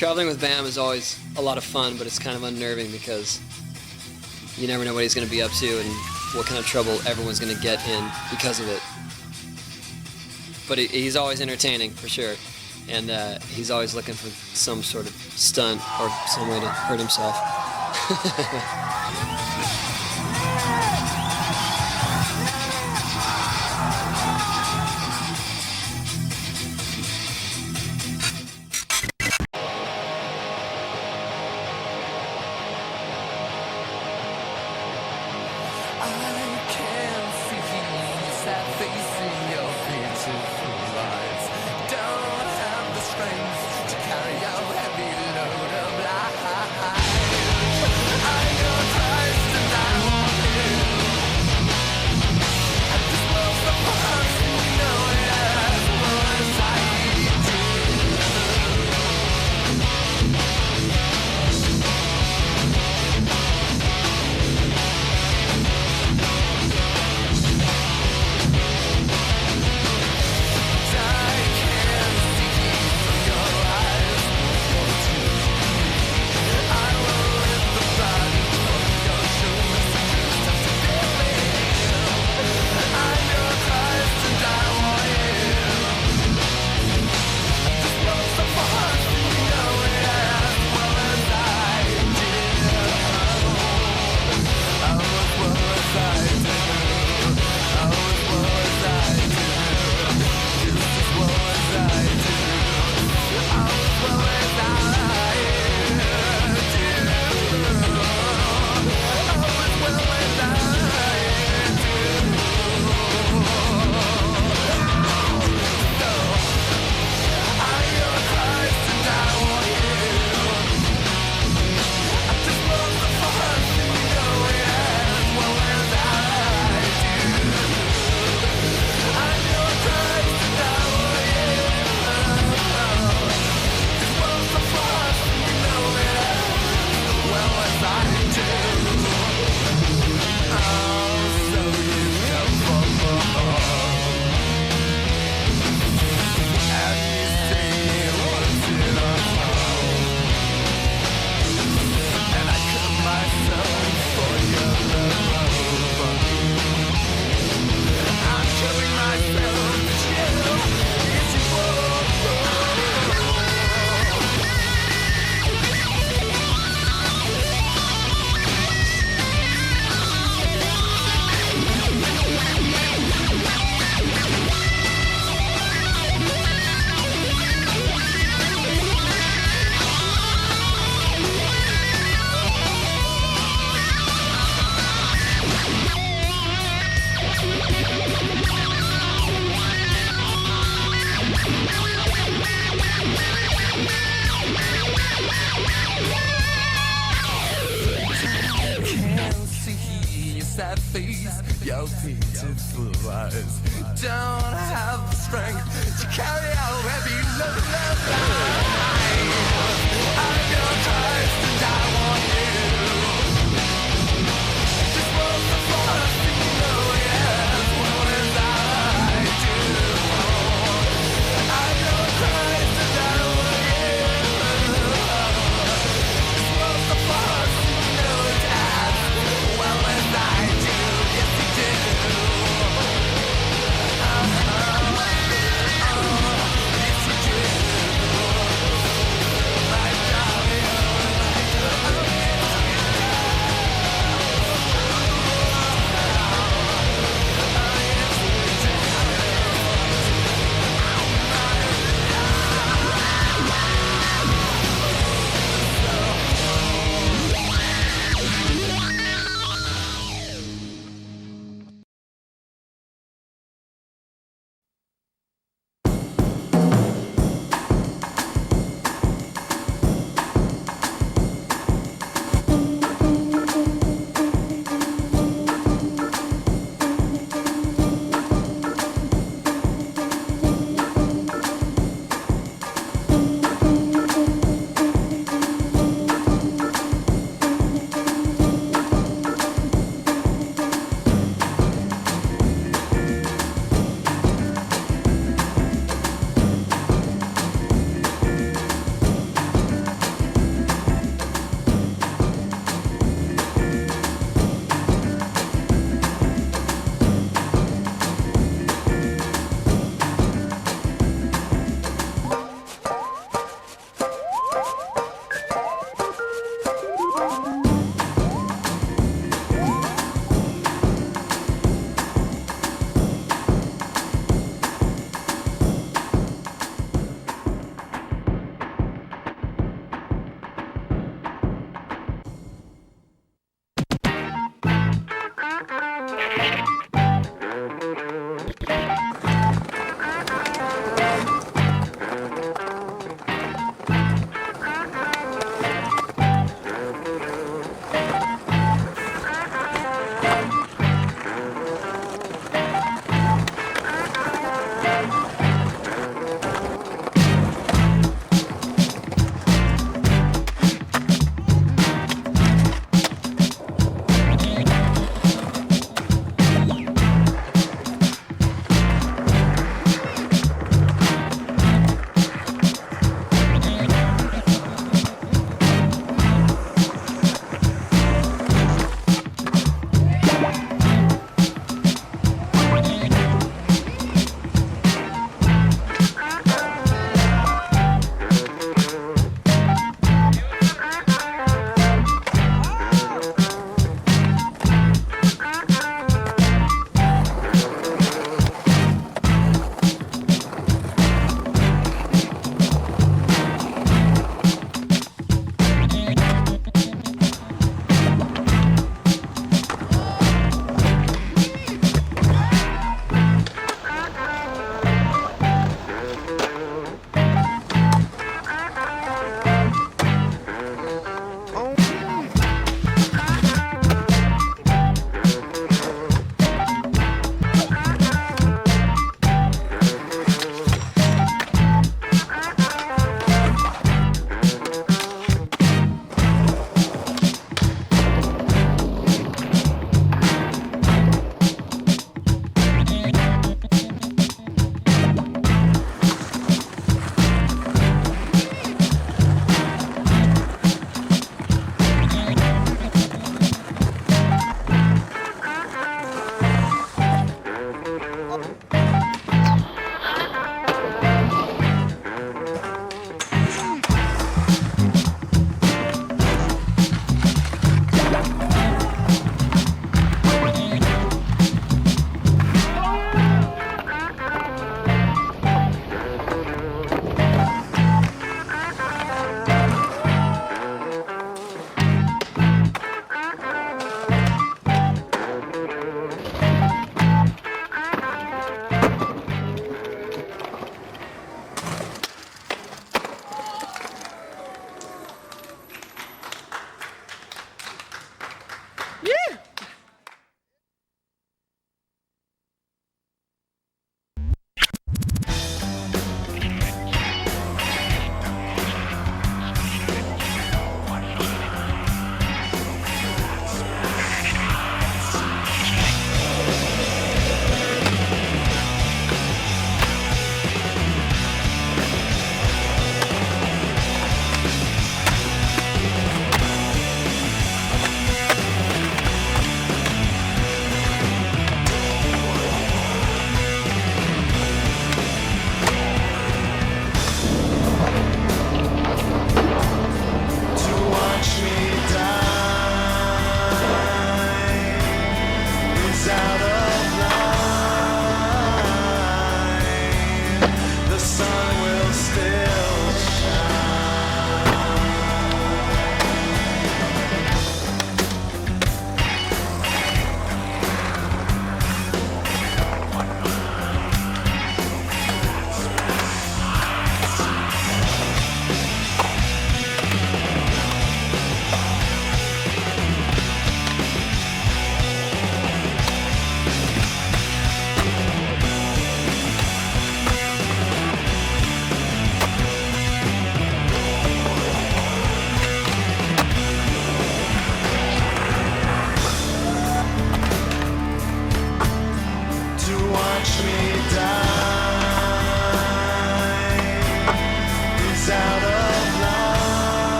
Traveling with BAM is always a lot of fun, but it's kind of unnerving because you never know what he's going to be up to and what kind of trouble everyone's going to get in because of it. But he's always entertaining, for sure. And he's always looking for some sort of stunt or some way to hurt himself.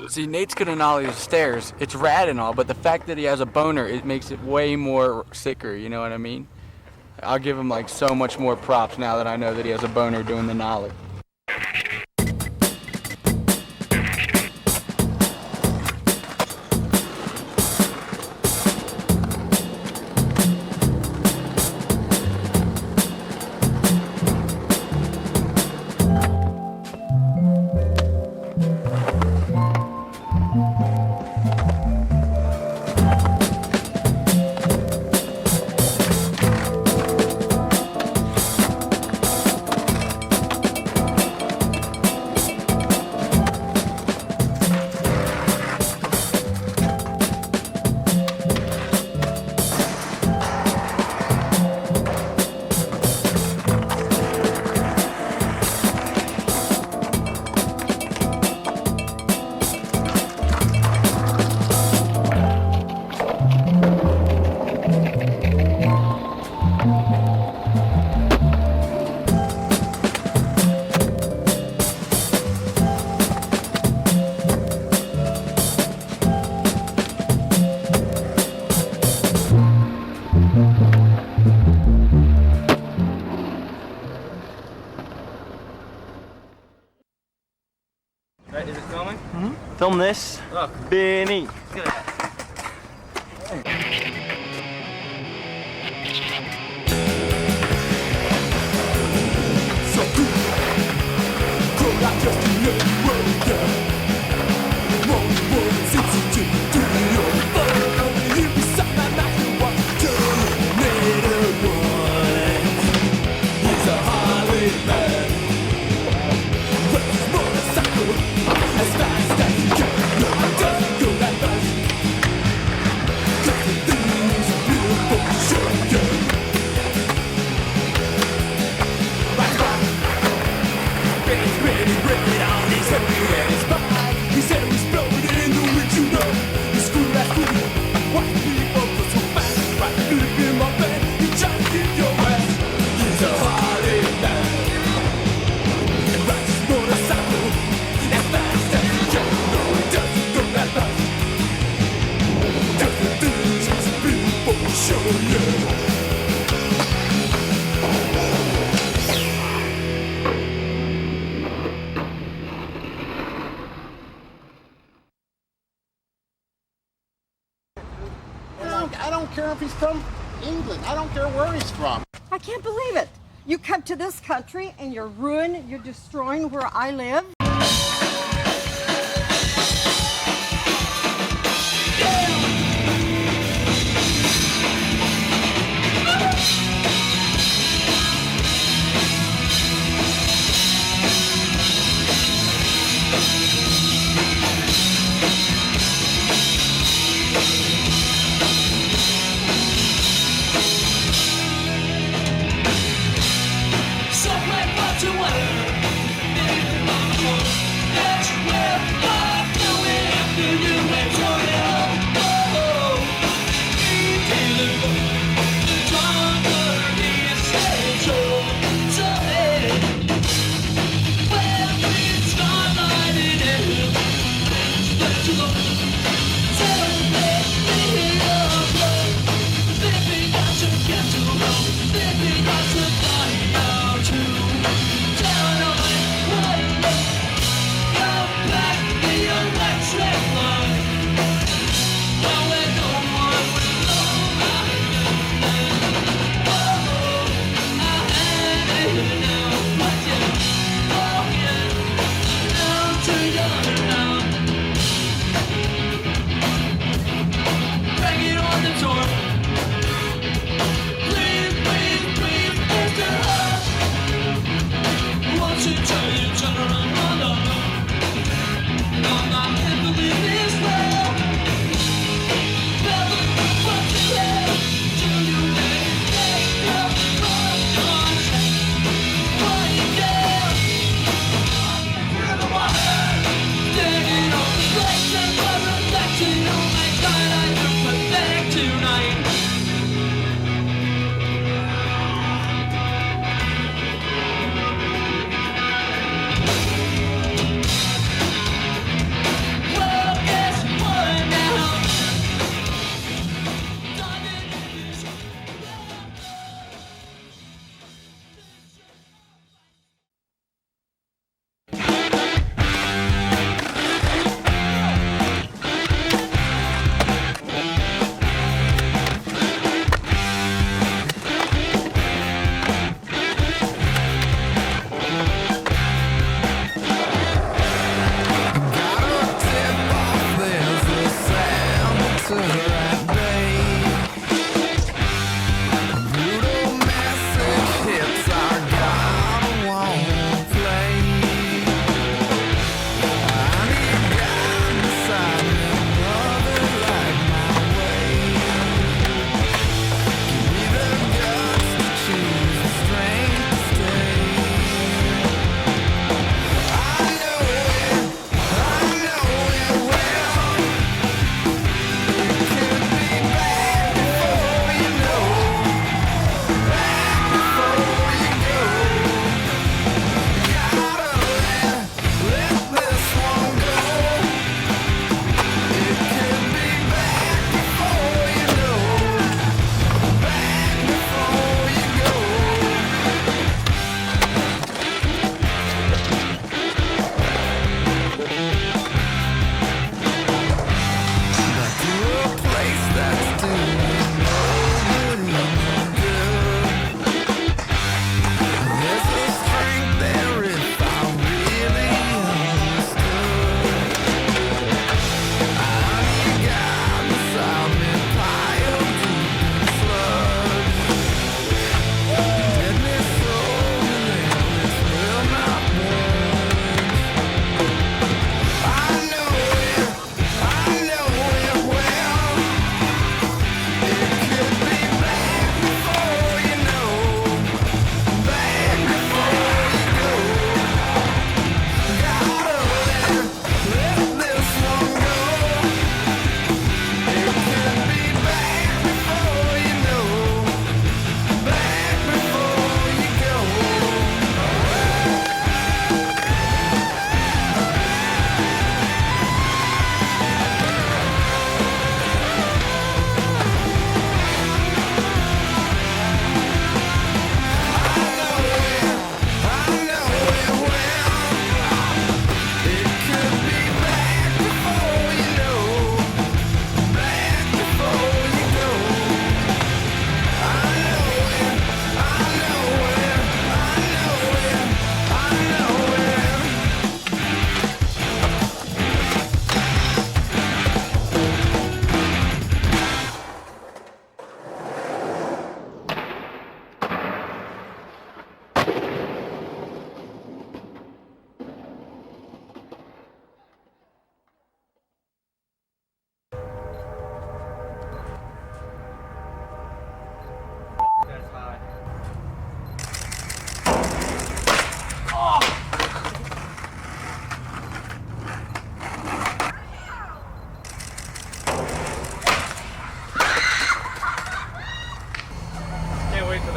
See, Nate's gonna nollie the stairs. It's rad and all, but the fact that he has a boner, it makes it way more sicker, you know what I mean? I'll give him like so much more props now that I know that he has a boner doing the nollie. Right, is it filming? Mm-hmm. Film this. Look. Vinny. Look at that. I don't care if he's from England. I don't care where he's from. I can't believe it. You come to this country and you're destroying where I live. So my butt to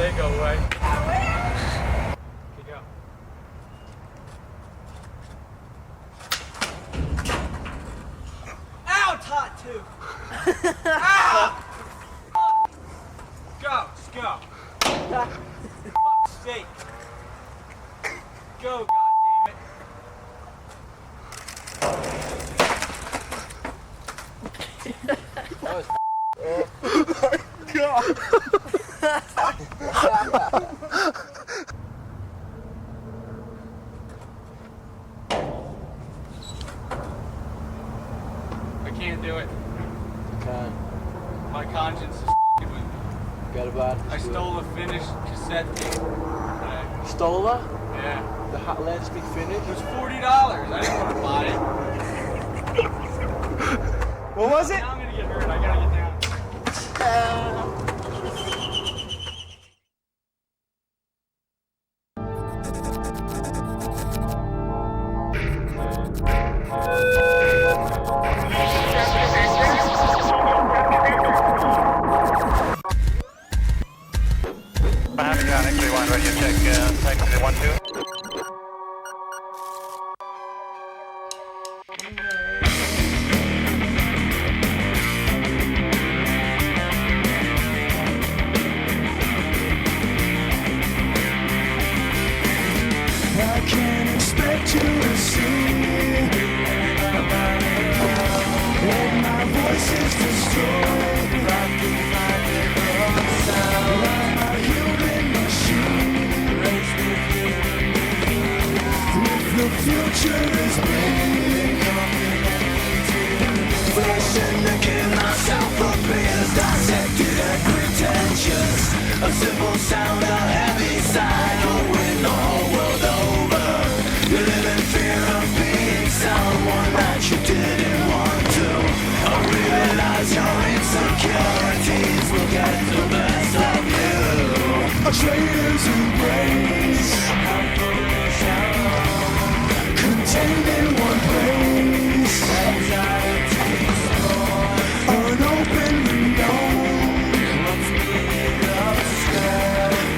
SELEGO way. Okay, go. Ow, it's hot too. Ow! Go, let's go. Fuck's sake. Go, goddammit. I can't do it. Can't. My conscience is fucking with me. Forget about it. I stole a finished cassette tape today. Stole her? Yeah. The hot Let's Be Finished? It was $40. I didn't want to buy it. What was it? Now I'm gonna get hurt. I gotta get down. One, ready to check, taxi 1-2. I can't expect you to see when my voice is destroyed. I'm a human machine. If the future is big, flesh and making myself appears dissected and pretentious. A simple sound, a heavy sigh, knowing the whole world over. You live in fear of being someone that you didn't want to. I realize your insecurities will get the best of you. A traitor's embrace, contained in one place. Unopened known,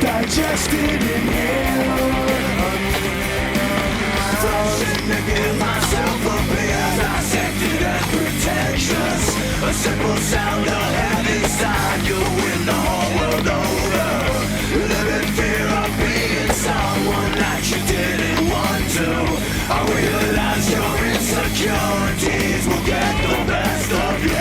digested in hell. Frozen to give myself a beer, dissected and pretentious. A simple sound, a heavy sign, you win the whole world over. You live in fear of being someone that you didn't want to. I realize your insecurities will get the best of you.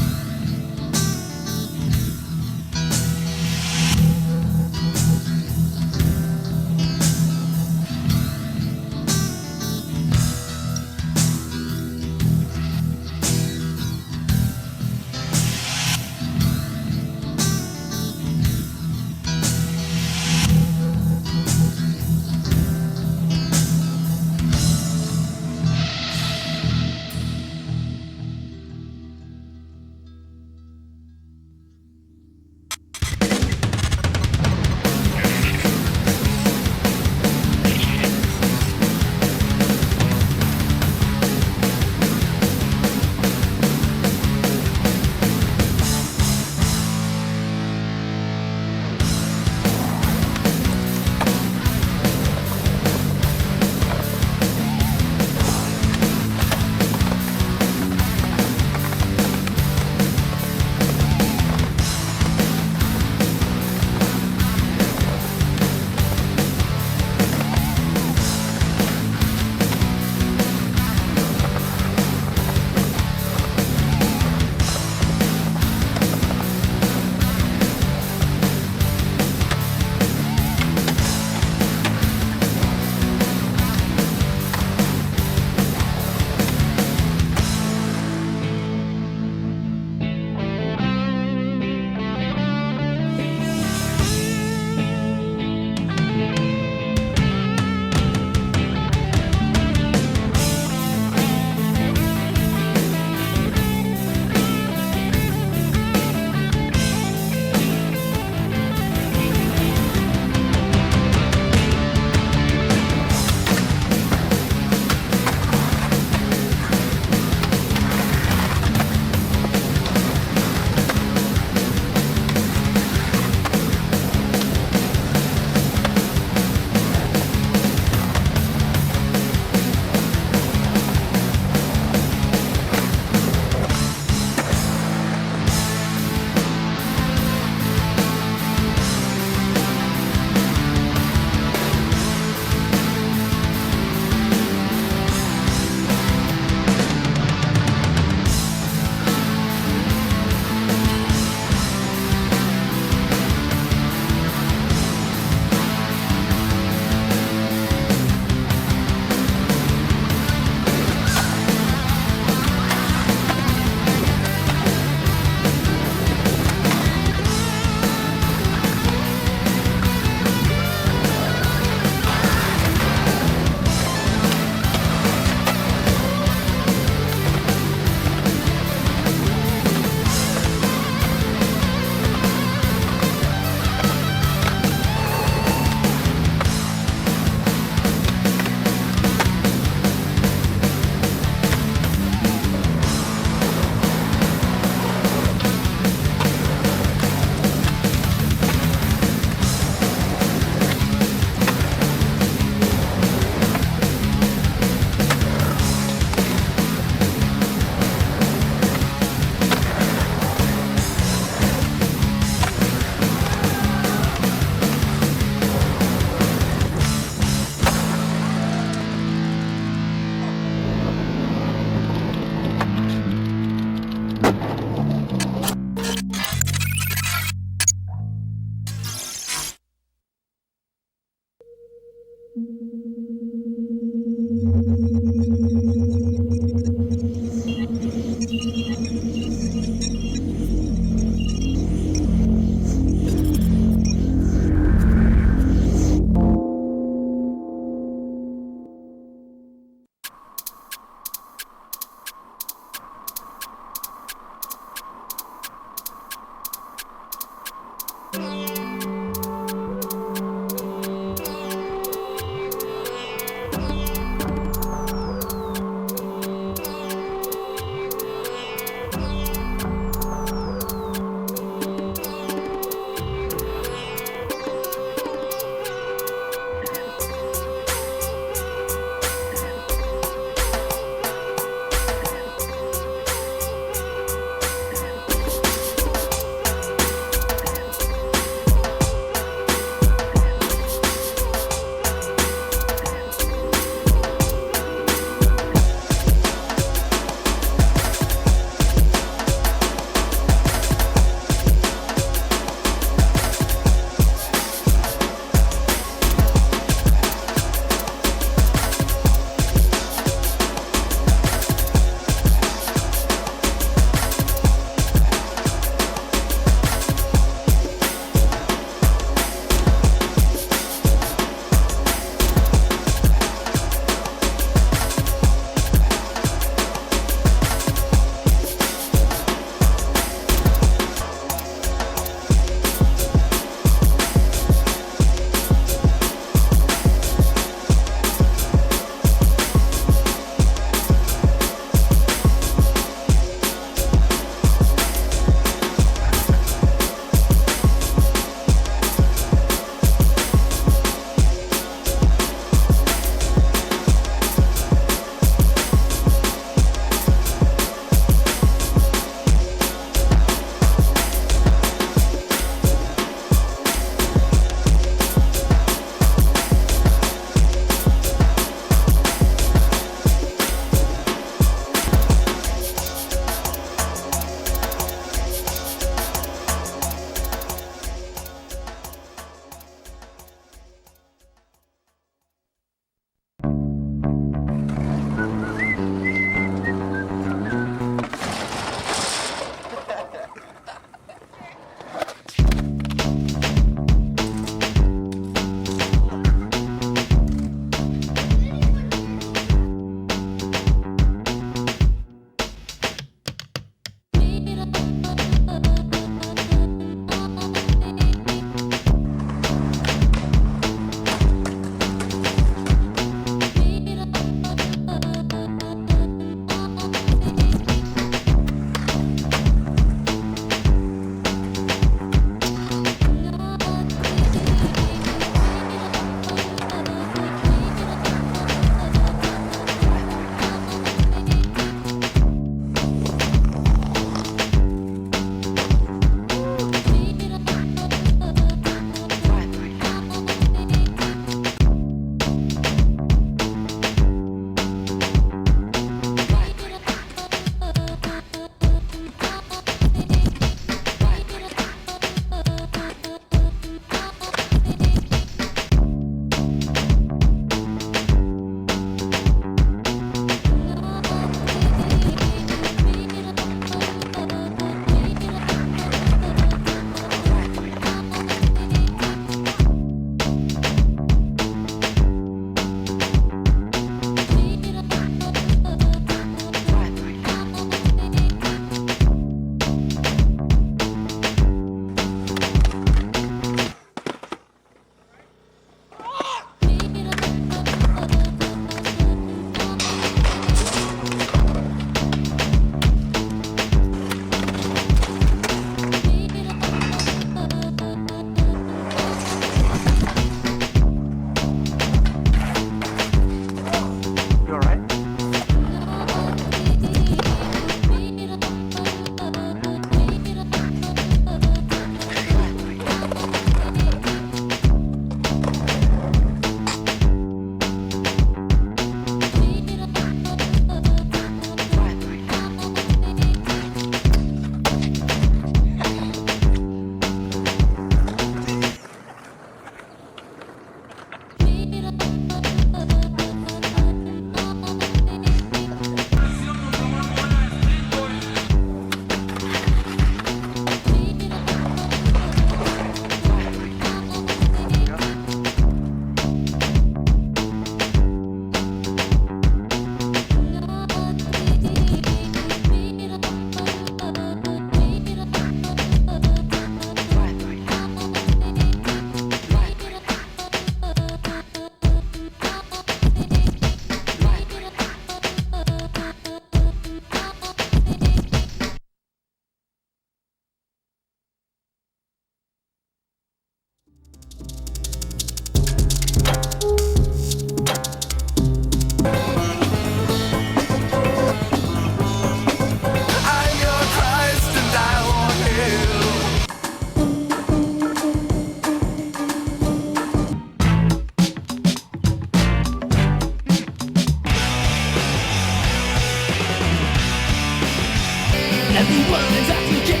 Everyone is asking, get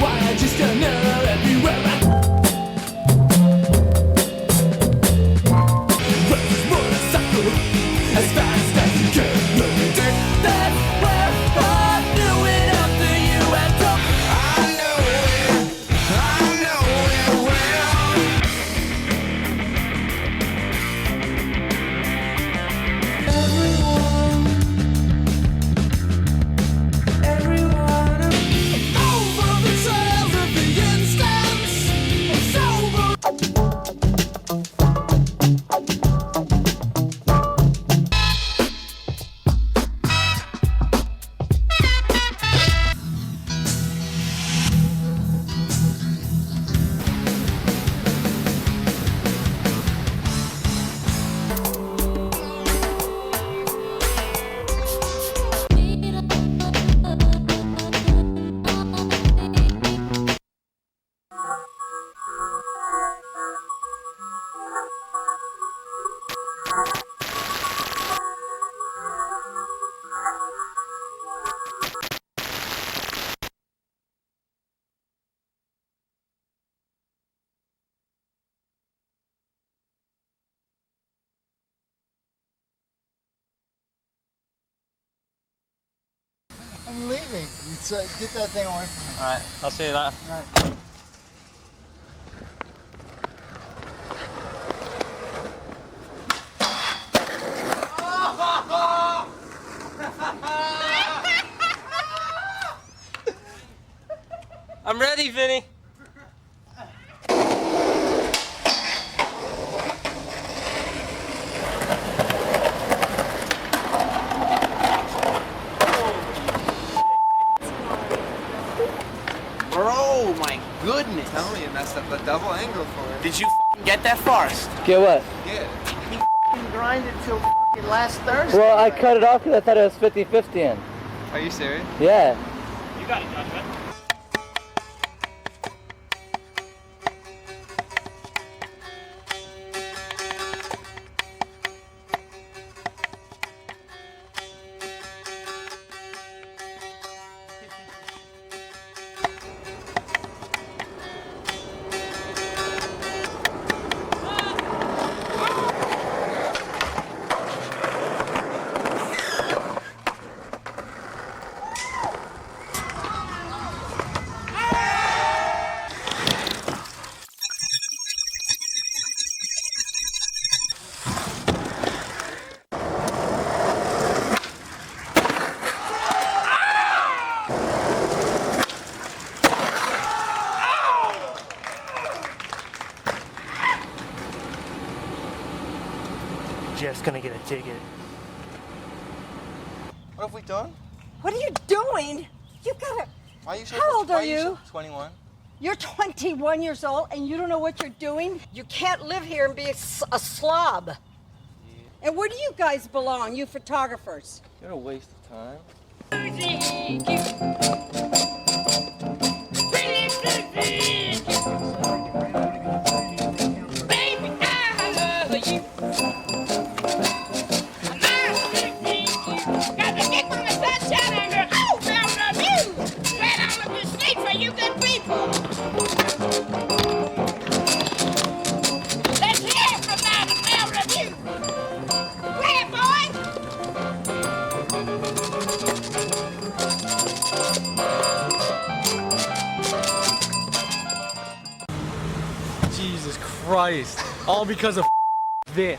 why I just don't know everywhere I run this motorcycle as fast as you can. That's where I knew it after you had told me. I know it well. Everyone over the trails of the instance. It's over. I'm leaving. Get that thing away from me. Alright, I'll see you later. I'm ready, Vinny. Bro, my goodness. Tell me you messed up the double angle for it. Did you fucking get that fast? Get what? Yeah. He fucking grinded till fucking last Thursday. Well, I cut it off because I thought it was 50-50 in. Are you serious? Yeah. You got it, Joshua. Jeff's gonna get a ticket. What have we done? What are you doing? You gotta. Why are you so How old why are you? 21. You're 21 years old and you don't know what you're doing? You can't live here and be a slob. And where do you guys belong, you photographers? You're a waste of time. Jesus Christ. All because of this.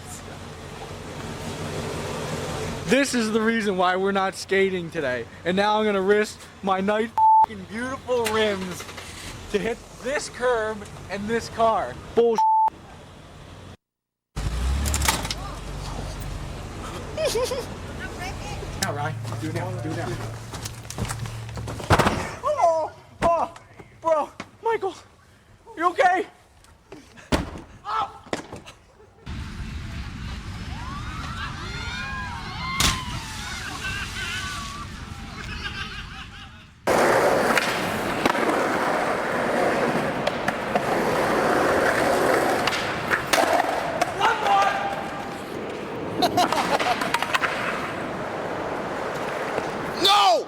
This is the reason why we're not skating today. And now I'm gonna risk my nice beautiful rims to hit this curb and this car. Bullshit. Now, Ryan. Do it now. Do it now. Oh, oh, bro, Michael, you okay? No!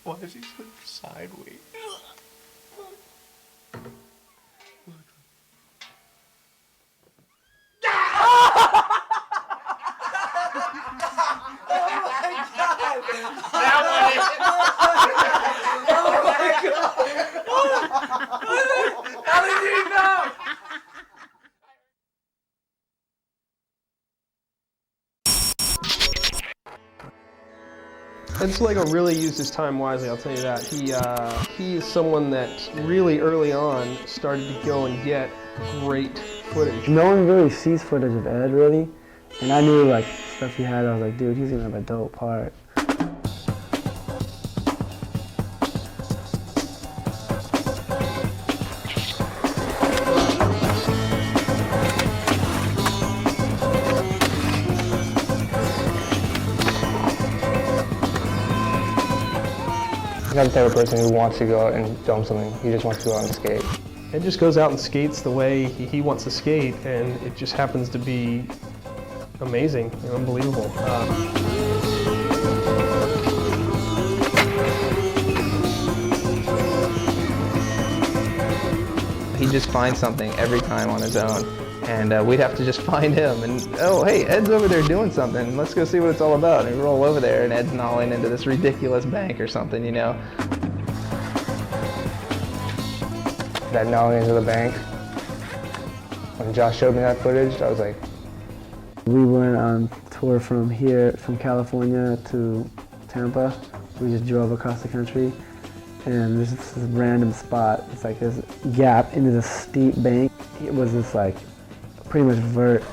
Why is he so sideways? How did you know? Ed SELEGO really used his time wisely, I'll tell you that. He is someone that really early on started to go and get great footage. No one really sees footage of Ed, really. And I knew, like, stuff he had, I was like, dude, he's gonna have a dope part. He's not the type of person who wants to go out and film something. He just wants to go out and skate. Ed just goes out and skates the way he wants to skate, and it just happens to be amazing and unbelievable. He just finds something every time on his own, and we'd have to just find him, and oh hey, Ed's over there doing something, let's go see what it's all about. And we roll over there and Ed's nolling into this ridiculous bank or something, you know. That nolling into the bank, when Josh showed me that footage, I was like... We went on tour from here, from California to Tampa. We just drove across the country. And there's this random spot. It's like this gap into this steep bank. It was this like pretty much vert.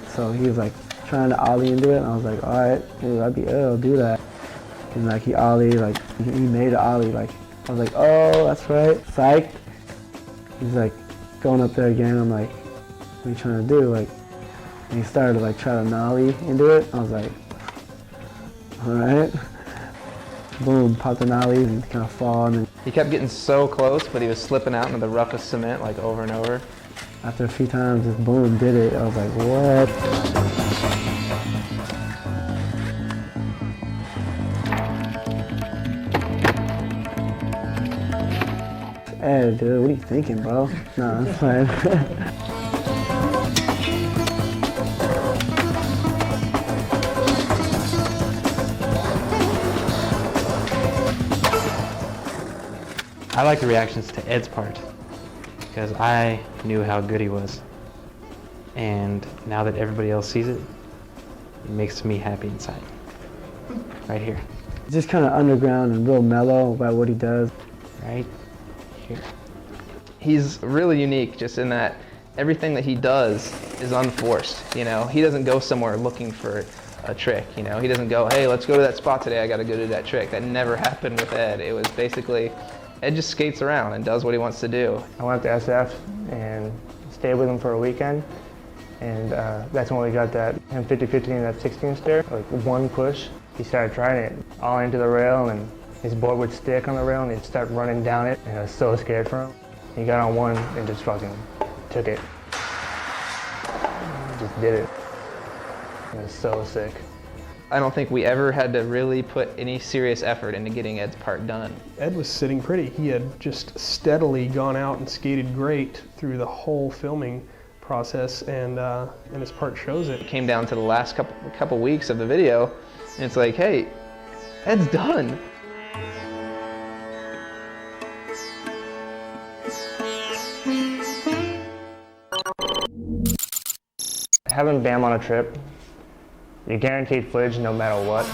So he was like trying to ollie into it, and I was like, all right, dude, I'd be ill, do that. And like he ollied, like he made an ollie. Like I was like, oh, that's right, psyched. He's like going up there again. I'm like, what are you trying to do? Like, and he started to like try to nollie into it. I was like, all right. Boom, popped the nollie and kind of fall. And he kept getting so close, but he was slipping out into the roughest cement like over and over. After a few times, just boom, did it. I was like, what? Ed, dude, what are you thinking, bro? No, it's fine. I like the reactions to Ed's part because I knew how good he was, and now that everybody else sees it, it makes me happy inside. Right here. Just kind of underground and real mellow about what he does. Right here. He's really unique just in that everything that he does is unforced, you know? He doesn't go somewhere looking for a trick, you know? He doesn't go, hey, let's go to that spot today, I gotta go do that trick. That never happened with Ed. It was basically, Ed just skates around and does what he wants to do. I went up to SF and stayed with him for a weekend, and that's when we got that 50-50 and that 16 stair. Like one push, he started trying it all into the rail, and his board would stick on the rail and he'd start running down it, and I was so scared for him. He got on one and just fucking took it. Just did it. It was so sick. I don't think we ever had to really put any serious effort into getting Ed's part done. Ed was sitting pretty. He had just steadily gone out and skated great through the whole filming process, and his part shows it. It came down to the last couple weeks of the video, and it's like, hey, Ed's done. Having Bam on a trip, you're guaranteed footage no matter what.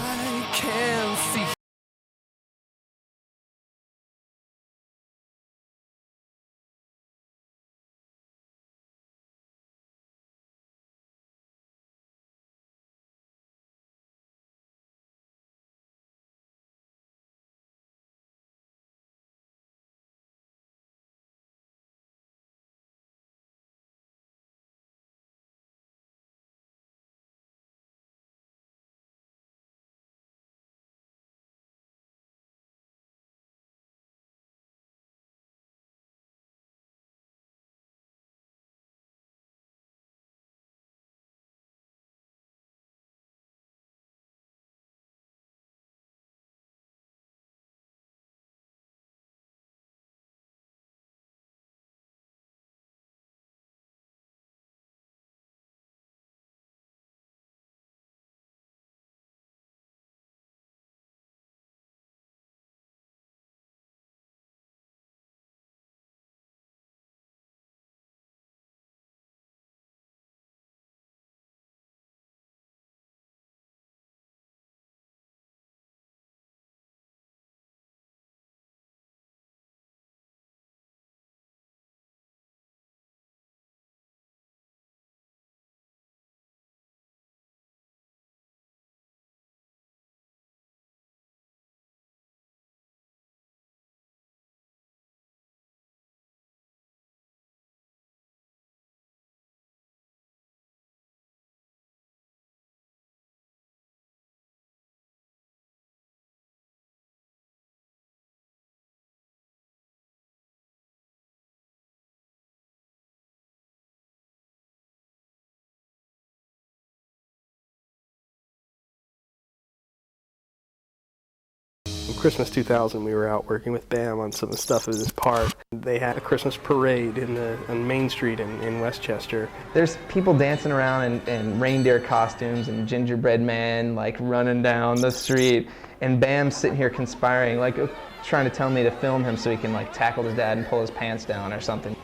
Christmas 2000, we were out working with BAM on some stuff of this park. They had a Christmas parade on Main Street in Westchester. There's people dancing around in reindeer costumes and gingerbread man like running down the street, and BAM's sitting here conspiring, like trying to tell me to film him so he can like tackle his dad and pull his pants down or something.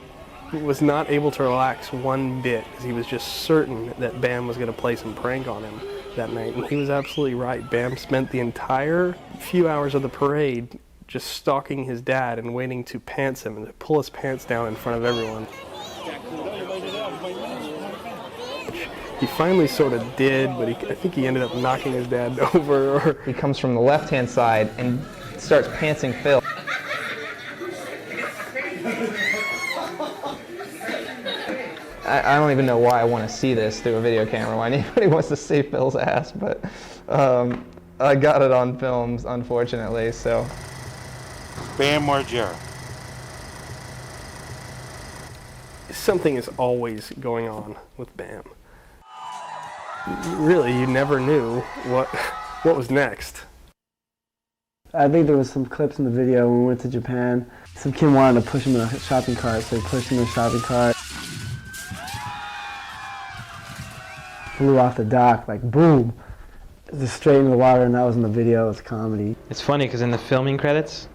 He was not able to relax one bit because he was just certain that BAM was going to play some prank on him that night, and he was absolutely right. BAM spent the entire few hours of the parade just stalking his dad and waiting to pants him and to pull his pants down in front of everyone. He finally sort of did, but I think he ended up knocking his dad over. He comes from the left-hand side and starts pantsing Phil. I don't even know why I want to see this through a video camera, why anybody wants to see Phil's ass, but I got it on films, unfortunately, so. BAM Margera. Something is always going on with BAM. Really, you never knew what was next. I think there was some clips in the video when we went to Japan. Some kid wanted to push him in a shopping cart, so he pushed him in a shopping cart. Flew off the dock, like boom, just straight into the water, and that was in the video. It's comedy. It's funny because in the filming credits,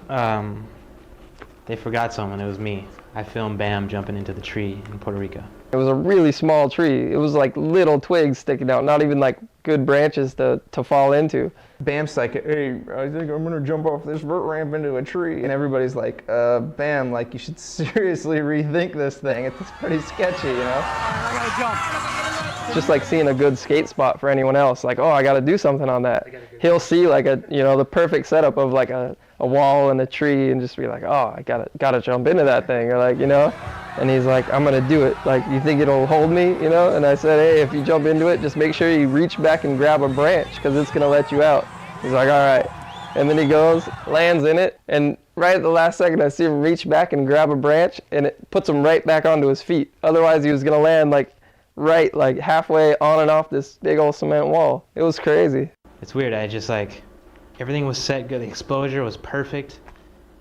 they forgot someone. It was me. I filmed BAM jumping into the tree in Puerto Rico. It was a really small tree. It was like little twigs sticking out, not even like good branches to fall into. BAM's like, hey, I think I'm gonna jump off this vert ramp into a tree. And everybody's like, BAM, like you should seriously rethink this thing. It's pretty sketchy, you know? I gotta jump. Just like seeing a good skate spot for anyone else, like, oh, I gotta do something on that. He'll see like the perfect setup of like a wall and a tree and just be like, oh, I gotta jump into that thing, or like, and he's like, I'm gonna do it. Like, you think it'll hold me, And I said, hey, if you jump into it, just make sure you reach back and grab a branch because it's gonna let you out. He's like, all right. And then he goes, lands in it, and right at the last second, I see him reach back and grab a branch, and it puts him right back onto his feet. Otherwise, he was gonna land like right, like halfway on and off this big old cement wall. It was crazy. It's weird. I just like, everything was set good. The exposure was perfect.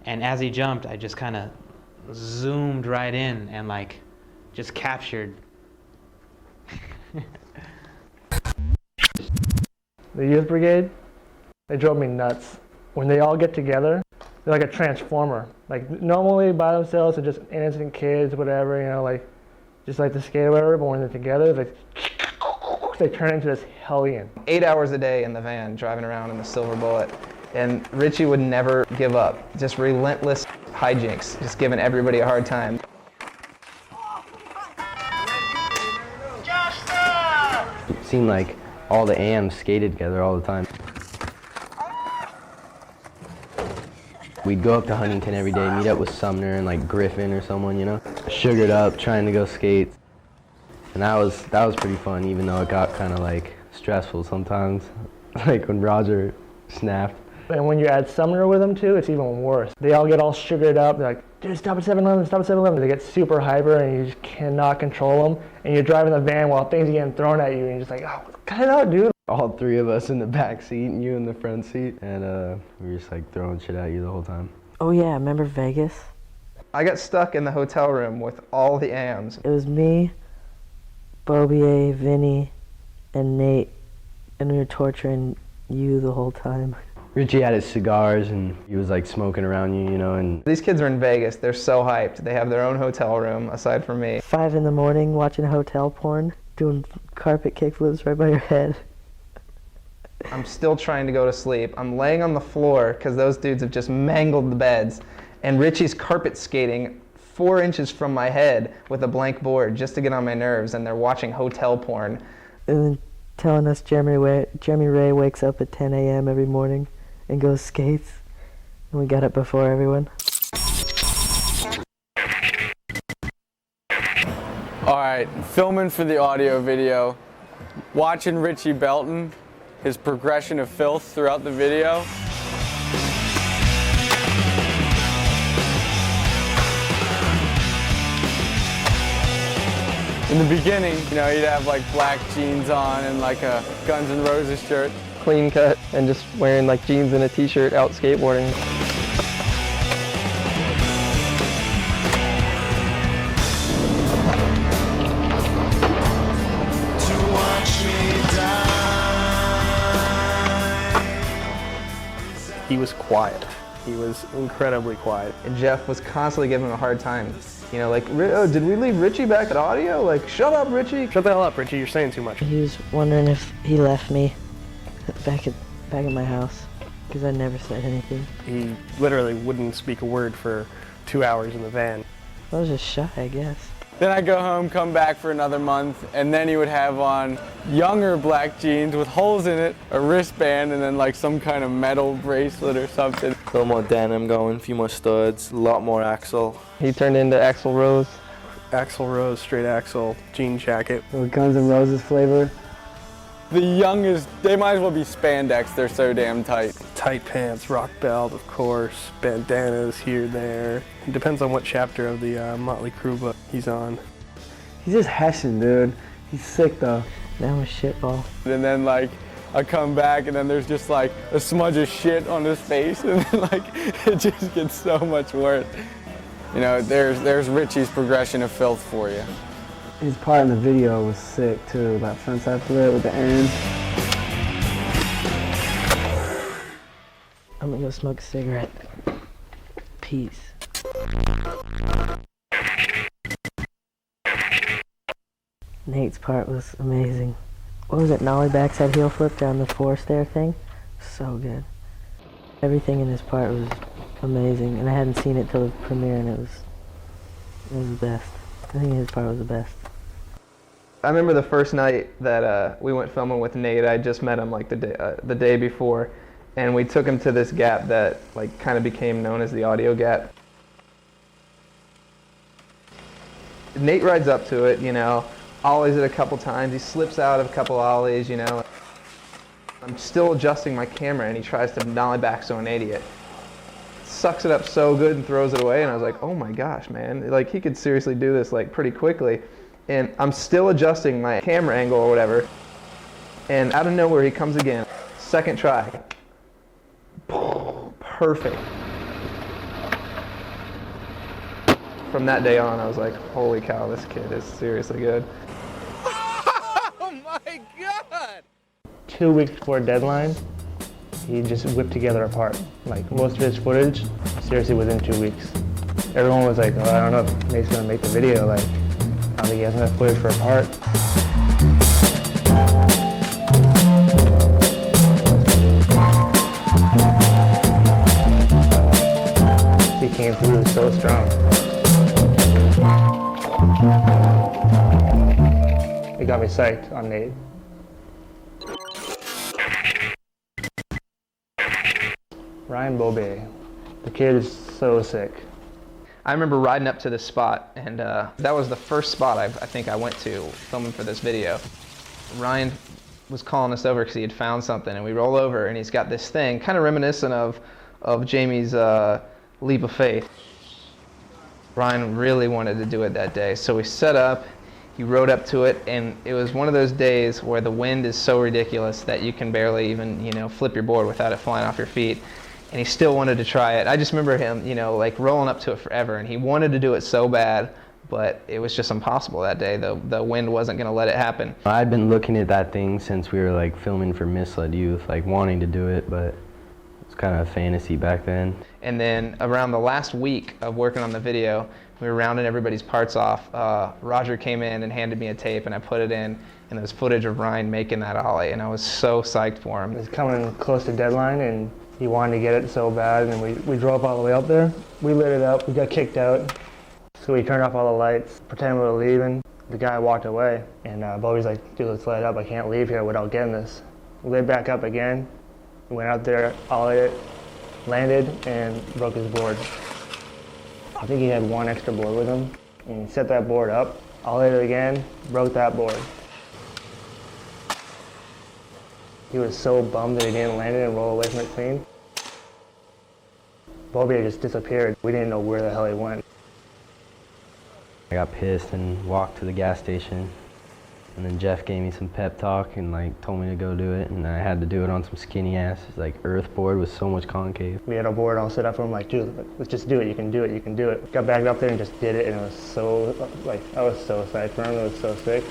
And as he jumped, I just kind of zoomed right in and like just captured. The youth brigade, they drove me nuts. When they all get together, they're like a transformer. Like normally by themselves, they're just innocent kids, whatever, like just like to skate or whatever, but when they're together, they turn into this hellion. 8 hours a day in the van, driving around in the Silver Bullet. And Richie would never give up. Just relentless hijinks, just giving everybody a hard time. It seemed like all the AMs skated together all the time. We'd go up to Huntington every day, meet up with Sumner and like Griffin or someone, sugared up, trying to go skate. And that was pretty fun, even though it got kind of like stressful sometimes, like when Roger snapped. And when you add Sumner with them too, it's even worse. They all get all sugared up. They're like, dude, stop at 7-Eleven, stop at 7-Eleven. They get super hyper and you just cannot control them. And you're driving the van while things are getting thrown at you and you're just like, oh, cut it out, dude. All three of us in the back seat and you in the front seat. And we were just like throwing shit at you the whole time. Oh yeah, remember Vegas? I got stuck in the hotel room with all the AMs. It was me, BOBIER, VINNY, and Nate. And we were torturing you the whole time. Richie had his cigars and he was like smoking around you, and... These kids are in Vegas. They're so hyped. They have their own hotel room, aside from me. 5 in the morning, watching hotel porn, doing carpet kickflips right by your head. I'm still trying to go to sleep. I'm laying on the floor because those dudes have just mangled the beds. And Richie's carpet skating 4 inches from my head with a blank board just to get on my nerves, and they're watching hotel porn. And then telling us Jeremy Ray wakes up at 10 a.m. every morning and goes skates. And we got up before everyone. All right, filming for the audio video. Watching Richie Belton, his progression of filth throughout the video. In the beginning, he'd have like black jeans on and like a Guns N' Roses shirt. clean cut and just wearing like jeans and a t-shirt out skateboarding. He was quiet. He was incredibly quiet. And Jeff was constantly giving him a hard time. You know, like, oh, did we leave Richie back at Audio? Like, shut up, Richie. Shut the hell up, Richie. You're saying too much. He was wondering if he left me back at my house because I never said anything. He literally wouldn't speak a word for 2 hours in the van. I was just shy, I guess. Then I'd go home, come back for another month, and then he would have on younger black jeans with holes in it, a wristband, and then like some kind of metal bracelet or something. A little more denim going, a few more studs, a lot more axle. He turned into Axl Rose. Axl Rose, straight axle, jean jacket. With Guns N' Roses flavor. The youngest, they might as well be spandex, they're so damn tight. Tight pants, rock belt, of course, bandanas here, there. It depends on what chapter of the Motley Crue book he's on. He's just hashing, dude. He's sick though. That was shitball. And then like, I come back and then there's just like a smudge of shit on his face and then like, it just gets so much worse. You know, there's Richie's progression of filth for you. His part in the video was sick too, that frontside flip with the end. I'm gonna go smoke a cigarette. Peace. Nate's part was amazing. What was it, nollie backside heel flip down the 4-stair thing? So good. Everything in his part was amazing, and I hadn't seen it till the premiere, and it was the best. I think his part was the best. I remember the first night that we went filming with Nate. I just met him like the day before, and we took him to this gap that like kind of became known as the Audio Gap. Nate rides up to it, you know, ollies it a couple times. He slips out of a couple ollies, you know. I'm still adjusting my camera, and he tries to nollie back so an idiot. Sucks it up so good and throws it away, and I was like, oh my gosh, man, like he could seriously do this like pretty quickly. And I'm still adjusting my camera angle or whatever, and out of nowhere he comes again. Second try. Perfect. From that day on, I was like, holy cow, this kid is seriously good. Oh my God! 2 weeks before deadline, he just whipped together a part. Like most of his footage, seriously within 2 weeks. Everyone was like, oh, I don't know if Nate's gonna make the video. Like, I don't think he has enough footage for a part. He came through so strong. It got me psyched on Nate. Ryan Bobier. The kid is so sick. I remember riding up to this spot, and that was the first spot I think I went to filming for this video. Ryan was calling us over because he had found something, and we roll over, and he's got this thing, kind of reminiscent of Jamie's leap of faith. Ryan really wanted to do it that day, so we set up, he rode up to it, and it was one of those days where the wind is so ridiculous that you can barely even, you know, flip your board without it flying off your feet. And he still wanted to try it. I just remember him, you know, like rolling up to it forever, and he wanted to do it so bad, but it was just impossible that day. The wind wasn't going to let it happen. I'd been looking at that thing since we were like filming for Misled Youth, like wanting to do it, but it's kind of a fantasy back then. And then around the last week of working on the video, we were rounding everybody's parts off. Roger came in and handed me a tape, and I put it in, and there was footage of Ryan making that ollie, and I was so psyched for him. It was coming close to deadline, and he wanted to get it so bad, and we drove all the way up there. We lit it up, we got kicked out. So we turned off all the lights, pretended we were leaving. The guy walked away, and Bobby's like, dude, let's light up, I can't leave here without getting this. We lit back up again, we went out there, ollied it, landed, and broke his board. I think he had one extra board with him, and he set that board up, ollied it again, broke that board. He was so bummed that he didn't land it and roll away from it clean. Bobier just disappeared. We didn't know where the hell he went. I got pissed and walked to the gas station, And then Jeff gave me some pep talk and like told me to go do it, and I had to do it on some skinny ass like earth board with so much concave. We had a board all set up for him, like, dude, let's just do it, you can do it, you can do it. Got back up there and just did it, and it was so, like, I was so psyched for him, it was so sick.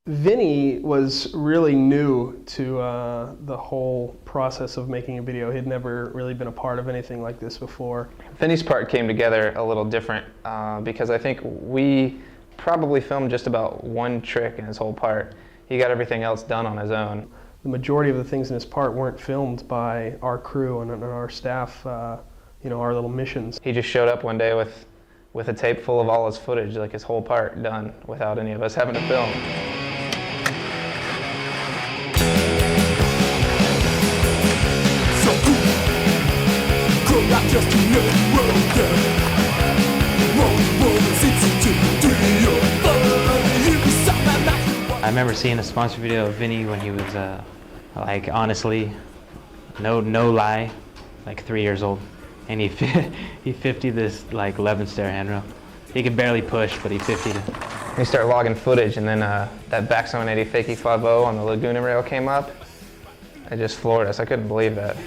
Vinny was really new to the whole process of making a video. He'd never really been a part of anything like this before. Vinny's part came together a little different because I think we probably filmed just about one trick in his whole part. He got everything else done on his own. The majority of the things in his part weren't filmed by our crew and our staff, you know, our little missions. He just showed up one day with a tape full of all his footage, like his whole part done, without any of us having to film. I remember seeing a sponsor video of Vinny when he was, like, honestly, no lie, like 3 years old, and he 50'd this like 11 stair handrail. He could barely push, but he 50'd it. We started logging footage, and then that backside 180 fakie 5.0 on the Laguna rail came up. It just floored us. I couldn't believe that.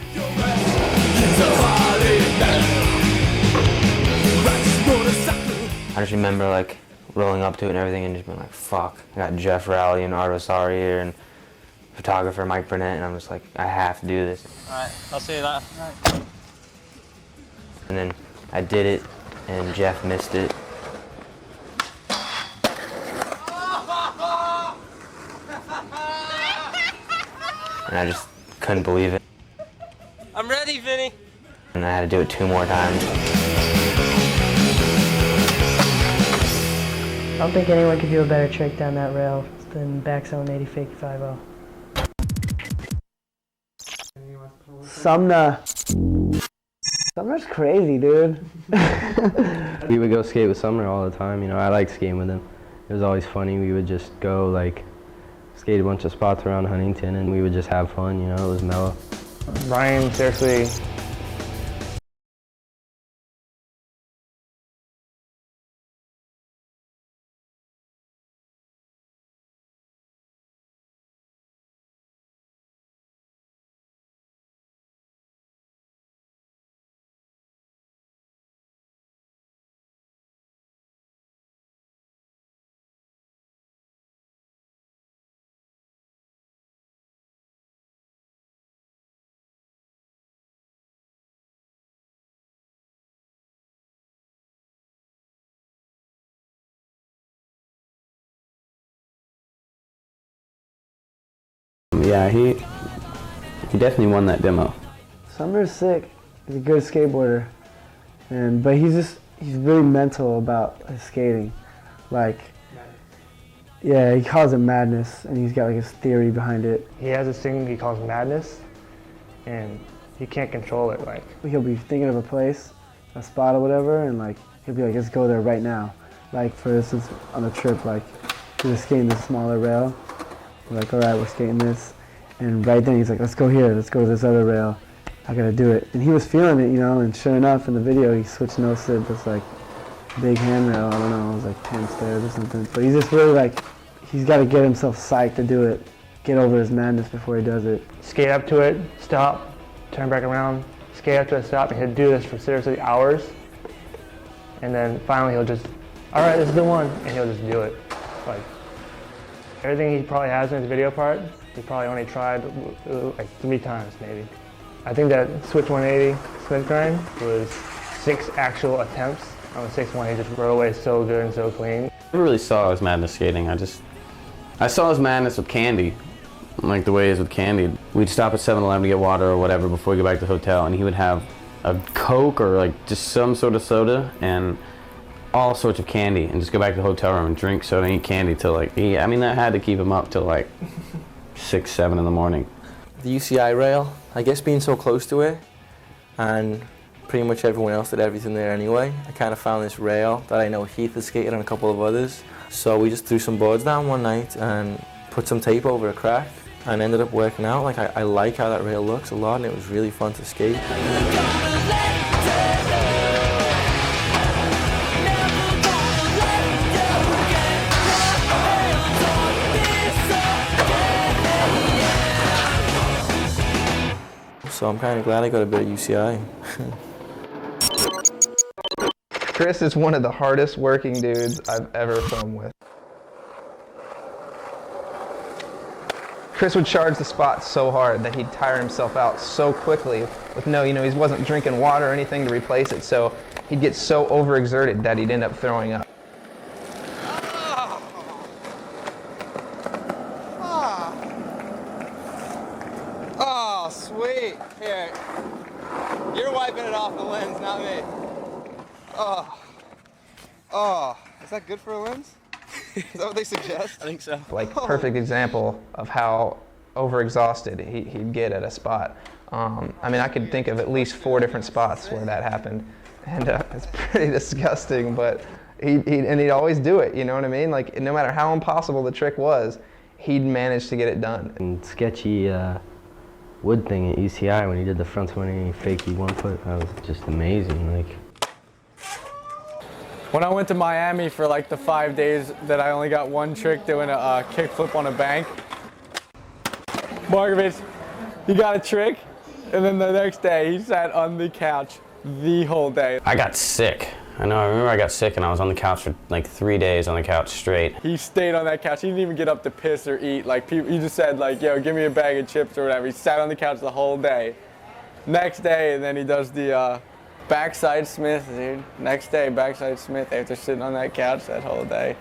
I just remember like rolling up to it and everything and just being like, fuck. I got Jeff Rowley and Ardo Sari here and photographer Mike Burnett, and I'm just like, I have to do this. Alright, I'll see you later. Right. And then I did it and Jeff missed it. And I just couldn't believe it. I'm ready, Vinny. And I had to do it 2 more times. I don't think anyone could do a better trick down that rail than backside 180 fake 5.0. Sumner. Sumner's crazy, dude. We would go skate with Sumner all the time, you know, I liked skating with him. It was always funny. We would just go like skate a bunch of spots around Huntington and we would just have fun, you know, it was mellow. Ryan, seriously, Yeah, he definitely won that demo. Sumner's sick. He's a good skateboarder, but he's really mental about his skating. Like, yeah, he calls it madness, and he's got like his theory behind it. he has this thing he calls madness, and he can't control it. Like, He'll be thinking of a place, a spot or whatever, and like he'll be like, let's go there right now. Like for instance, on a trip, like we were skating this smaller rail. We're like, all right, we're skating this. And right then he's like, let's go here, let's go to this other rail. I gotta do it. And he was feeling it, you know, and sure enough in the video he switched notes to this like big handrail, I don't know, it was like 10 stairs or something. But he's just really like, he's gotta get himself psyched to do it, get over his madness before he does it. skate up to it, stop, turn back around, skate up to it, stop, and he'll do this for seriously hours. And then finally he'll just, all right, this is the one, and he'll just do it. Like, everything he probably has in his video part, he probably only tried like 3 times maybe. I think that switch 180 Smith grind was 6 actual attempts. On the 6th one, he just rode away so good and so clean. I never really saw his madness skating. I saw his madness with Candy, like the way he is with Candy. We'd stop at 7-Eleven to get water or whatever before we go back to the hotel, and he would have a Coke or like just some sort of soda and all sorts of candy, and just go back to the hotel room and drink soda and eat candy till like, I mean, that had to keep him up till like 6, 7 in the morning. The UCI rail, I guess being so close to it, and pretty much everyone else did everything there anyway, I kind of found this rail that I know Heath has skated and a couple of others. So we just threw some boards down one night and put some tape over a crack, and ended up working out. Like I like how that rail looks a lot, and it was really fun to skate. So I'm kind of glad I got a bit of UCI. KRIS is one of the hardest working dudes I've ever filmed with. KRIS would charge the spot so hard that he'd tire himself out so quickly with he wasn't drinking water or anything to replace it, so he'd get so overexerted that he'd end up throwing up. Oh, sweet. Here. You're wiping it off the lens, not me. Oh, is that good for a lens? Is that what they suggest? I think so. Like, perfect example of how overexhausted he'd get at a spot. I mean, I could think of at least 4 different spots where that happened, and it's pretty disgusting, but he'd always do it, you know what I mean? Like, no matter how impossible the trick was, he'd manage to get it done. And sketchy wood thing at UCI when he did the front 180 fakey 1 foot, that was just amazing. Like, when I went to Miami for like the 5 days that I only got one trick doing a kickflip on a bank. Markovich, he got a trick, and then the next day he sat on the couch the whole day. I got sick. I remember I got sick and I was on the couch for like 3 days on the couch straight. He stayed on that couch. He didn't even get up to piss or eat. Like, he just said, like, yo, give me a bag of chips or whatever. He sat on the couch the whole day. Next day, and then he does the backside Smith, dude. Next day, backside Smith after sitting on that couch that whole day.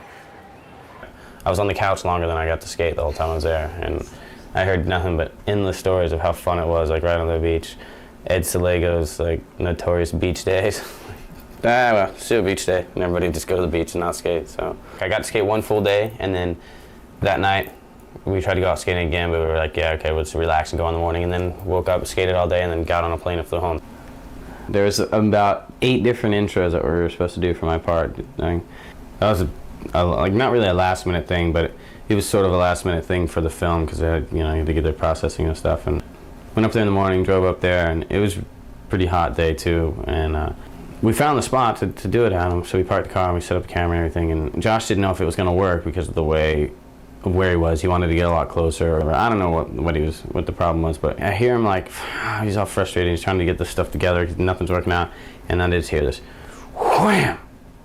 I was on the couch longer than I got to skate the whole time I was there, and I heard nothing but endless stories of how fun it was, like right on the beach. Ed SELEGO's like notorious beach days. Well, still beach day, and everybody would just go to the beach and not skate. So I got to skate 1 full day, and then that night we tried to go out skating again, but we were like, yeah, okay, let's relax and go in the morning, and then woke up, skated all day, and then got on a plane and flew home. There was about 8 different intros that we were supposed to do for my part. That was like not really a last minute thing, but it was sort of a last minute thing for the film because they had, you had to get their processing and stuff. And went up there in the morning, drove up there, and it was a pretty hot day too. And we found the spot to do it at, so we parked the car and we set up the camera and everything. And Josh didn't know if it was going to work because of the way of where he was. He wanted to get a lot closer. Or I don't know what the problem was, but I hear him like he's all frustrated. He's trying to get this stuff together because nothing's working out. And then I just hear this wham,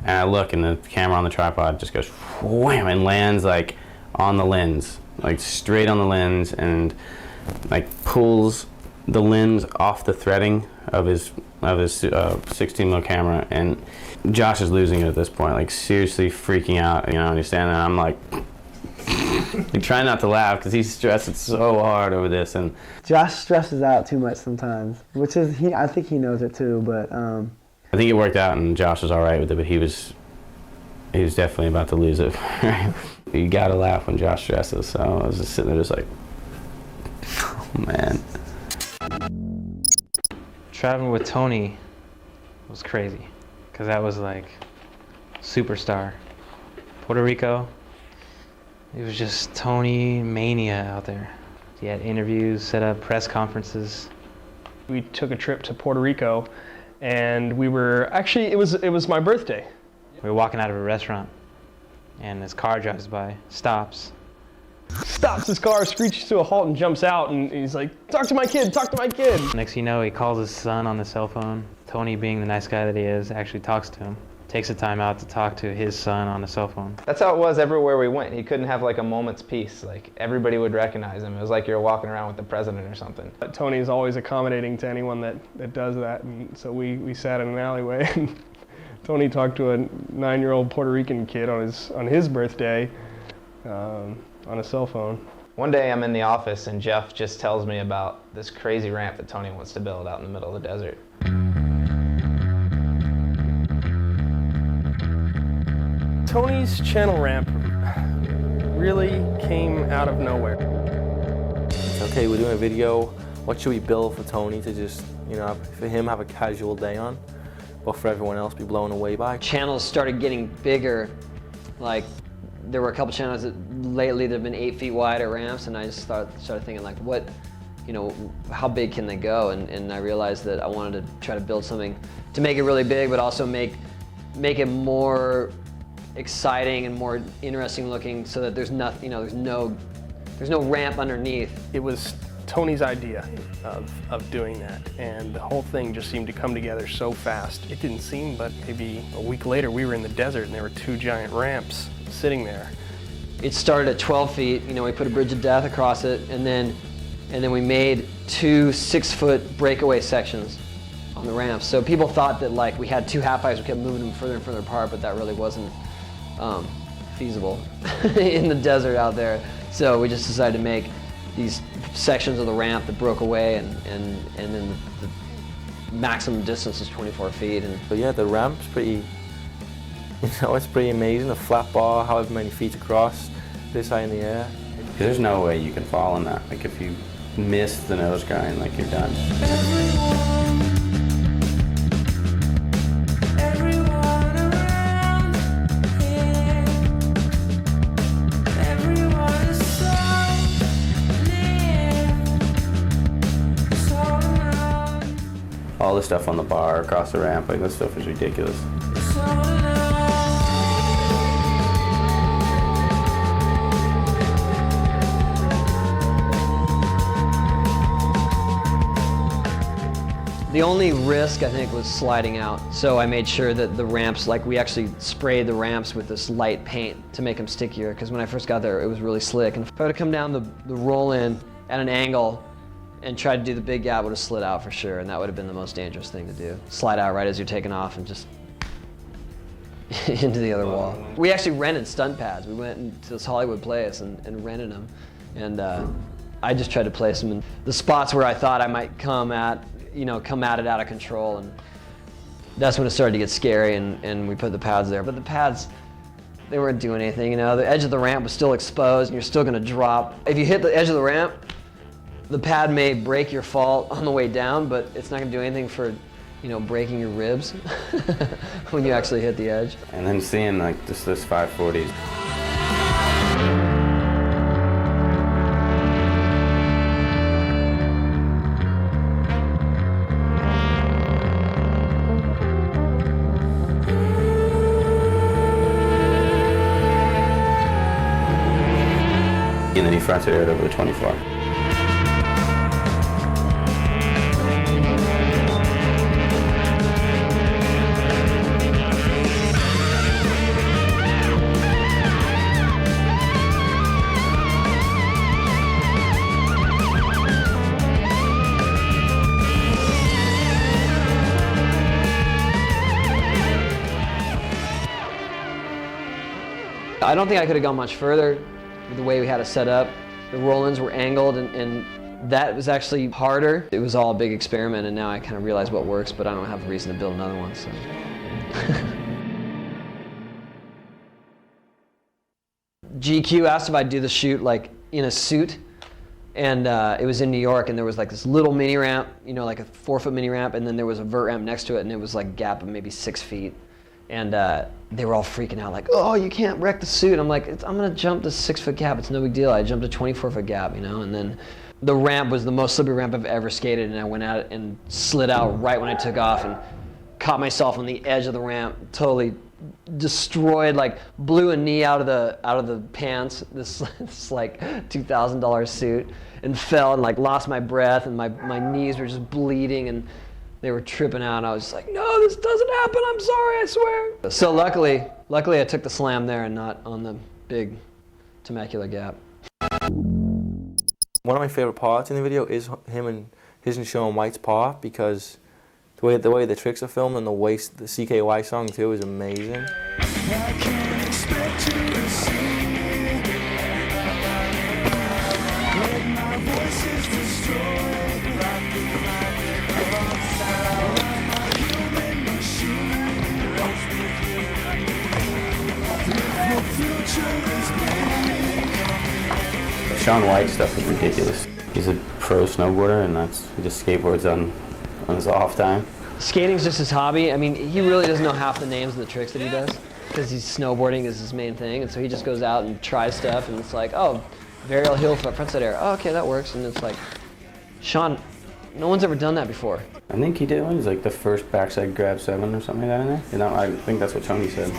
and I look, and the camera on the tripod just goes wham and lands like on the lens, like straight on the lens, and like pulls the lens off the threading of his 16mm camera. And Josh is losing it at this point, like seriously freaking out, and he's standing there, and I'm like trying not to laugh because he's stressing so hard over this. And Josh stresses out too much sometimes, which is, I think he knows it too, but I think it worked out and Josh was all right with it, but he was definitely about to lose it. You gotta laugh when Josh stresses, so I was just sitting there just like, oh man. Traveling with Tony was crazy, because that was like superstar. Puerto Rico, it was just Tony mania out there. He had interviews, set up press conferences. We took a trip to Puerto Rico, and we were, actually, it was my birthday. We were walking out of a restaurant, and this car drives by, stops his car, screeches to a halt, and jumps out, and he's like, talk to my kid, talk to my kid. Next thing you know, he calls his son on the cell phone. Tony, being the nice guy that he is, actually talks to him. Takes the time out to talk to his son on the cell phone. That's how it was everywhere we went. He couldn't have like a moment's peace. Like, everybody would recognize him. It was like you were walking around with the president or something. Tony's always accommodating to anyone that does that, and so we sat in an alleyway, and Tony talked to a 9-year-old Puerto Rican kid on his birthday on a cell phone. One day I'm in the office and Jeff just tells me about this crazy ramp that Tony wants to build out in the middle of the desert. Tony's channel ramp really came out of nowhere. It's okay, we're doing a video. What should we build for Tony to just, for him have a casual day on, but for everyone else be blown away by? Channels started getting bigger. Like, there were a couple channels that lately they've been 8 feet wide at ramps, and I just started thinking like, what, you know, how big can they go? And I realized that I wanted to try to build something to make it really big, but also make it more exciting and more interesting looking, so that there's nothing, you know, there's no ramp underneath. It was Tony's idea of doing that, and the whole thing just seemed to come together so fast. It didn't seem, but maybe a week later we were in the desert and there were 2 giant ramps sitting there. It started at 12 feet, you know, we put a bridge of death across it, and then we made 2 6-foot breakaway sections on the ramps. So people thought that like we had 2 half pipes, we kept moving them further and further apart, but that really wasn't feasible in the desert out there. So we just decided to make these sections of the ramp that broke away, and then the maximum distance is 24 feet. But yeah, the ramp's pretty, you know, it's pretty amazing. A flat bar, however many feet across, this high in the air. There's no way you can fall in that. Like if you miss the nose grind, like you're done. All the stuff on the bar, across the ramp, like that stuff is ridiculous. The only risk, I think, was sliding out. So I made sure that the ramps, like we actually sprayed the ramps with this light paint to make them stickier, because when I first got there, it was really slick. And if I would have come down the roll-in at an angle and tried to do the big gap, would have slid out for sure, and that would have been the most dangerous thing to do. Slide out right as you're taking off and just into the other wall. We actually rented stunt pads. We went into this Hollywood place and rented them, and I just tried to place them in the spots where I thought I might come at it out of control, and that's when it started to get scary, and we put the pads there. But the pads, they weren't doing anything, you know. The edge of the ramp was still exposed, and you're still gonna drop. If you hit the edge of the ramp, the pad may break your fall on the way down, but it's not gonna do anything for, you know, breaking your ribs when you actually hit the edge. And then seeing like just this 540s. And then he fronted it over the 24. I don't think I could have gone much further with the way we had it set up. The roll-ins were angled, and that was actually harder. It was all a big experiment, and now I kind of realize what works, but I don't have a reason to build another one. So. GQ asked if I'd do the shoot like in a suit, and it was in New York, and there was like this little mini ramp, you know, like a 4-foot mini ramp, and then there was a vert ramp next to it, and it was like a gap of maybe 6 feet. And they were all freaking out like, oh, you can't wreck the suit. I'm like, I'm gonna jump this 6-foot gap, it's no big deal. I jumped a 24-foot gap, you know, and then the ramp was the most slippery ramp I've ever skated, and I went at it and slid out right when I took off and caught myself on the edge of the ramp, totally destroyed, like blew a knee out of the pants, this like $2,000 suit, and fell and like lost my breath, and my knees were just bleeding, and they were tripping out, and I was just like, no, this doesn't happen, I'm sorry, I swear. So luckily I took the slam there and not on the big Temecula gap. One of my favorite parts in the video is his and Sean White's part, because the way the tricks are filmed and the CKY song too is amazing. Sean White's stuff is ridiculous. He's a pro snowboarder, and he just skateboards on his off time. Skating's just his hobby. I mean, he really doesn't know half the names of the tricks that he does. because he's snowboarding is his main thing, and so he just goes out and tries stuff, and it's like, oh, varial heel flip, frontside air. Oh, okay, that works. And it's like, Sean, no one's ever done that before. I think he did one. He's like the first backside grab 7 or something like that in there. You know, I think that's what Tony said.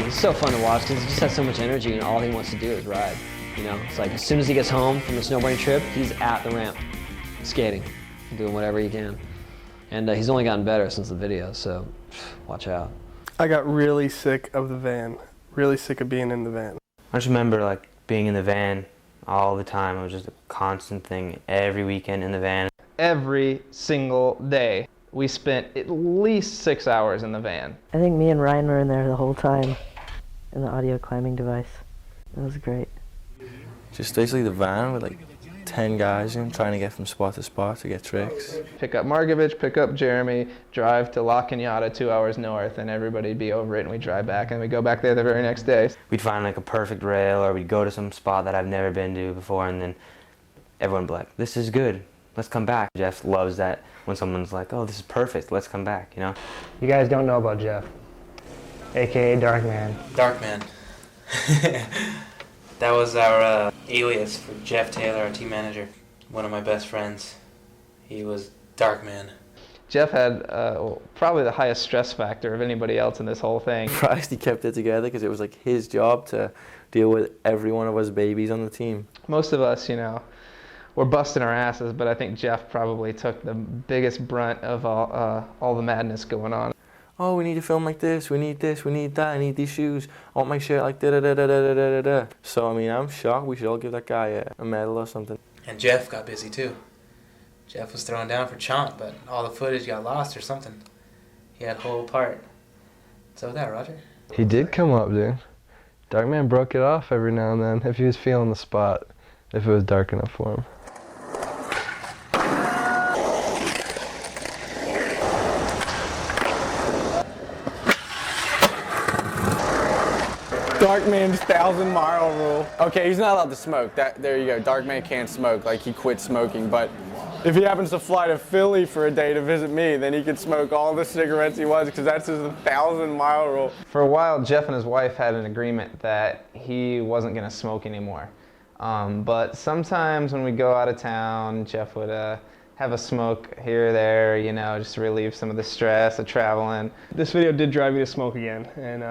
It's so fun to watch because he just has so much energy, and all he wants to do is ride. You know, it's like as soon as he gets home from the snowboarding trip, he's at the ramp, skating, doing whatever he can. And he's only gotten better since the video, so watch out. I got really sick of the van, really sick of being in the van. I just remember like being in the van all the time. It was just a constant thing every weekend in the van. Every single day, we spent at least 6 hours in the van. I think me and Ryan were in there the whole time in the audio climbing device. It was great. Just basically the van with like 10 guys in, trying to get from spot to spot to get tricks. Pick up Markovich, pick up Jeremy, drive to La Cañada 2 hours north, and everybody'd be over it, and we'd drive back, and we'd go back there the very next day. We'd find like a perfect rail, or we'd go to some spot that I've never been to before, and then everyone would be like, this is good, let's come back. Jeff loves that when someone's like, oh, this is perfect, let's come back, you know? You guys don't know about Jeff, aka Darkman. Darkman. That was our alias for Jeff Taylor, our team manager. One of my best friends. He was Darkman. Jeff had probably the highest stress factor of anybody else in this whole thing. Surprised he kept it together because it was like his job to deal with every one of us babies on the team. Most of us, you know, were busting our asses, but I think Jeff probably took the biggest brunt of all the madness going on. Oh, we need to film like this, we need that, I need these shoes, I want my shirt like da-da-da-da-da-da-da-da. So, I mean, I'm shocked. We should all give that guy a medal or something. And Jeff got busy too. Jeff was throwing down for Chomp, but all the footage got lost or something. He had a whole part. So with that, Roger? He did come up, dude. Darkman broke it off every now and then if he was feeling the spot, if it was dark enough for him. Darkman's 1,000-mile rule. Okay, he's not allowed to smoke. There you go. Darkman can't smoke. Like, he quit smoking. But if he happens to fly to Philly for a day to visit me, then he can smoke all the cigarettes he wants because that's his 1,000-mile rule. For a while, Jeff and his wife had an agreement that he wasn't going to smoke anymore. But sometimes when we go out of town, Jeff would have a smoke here or there, you know, just to relieve some of the stress of traveling. This video did drive me to smoke again, and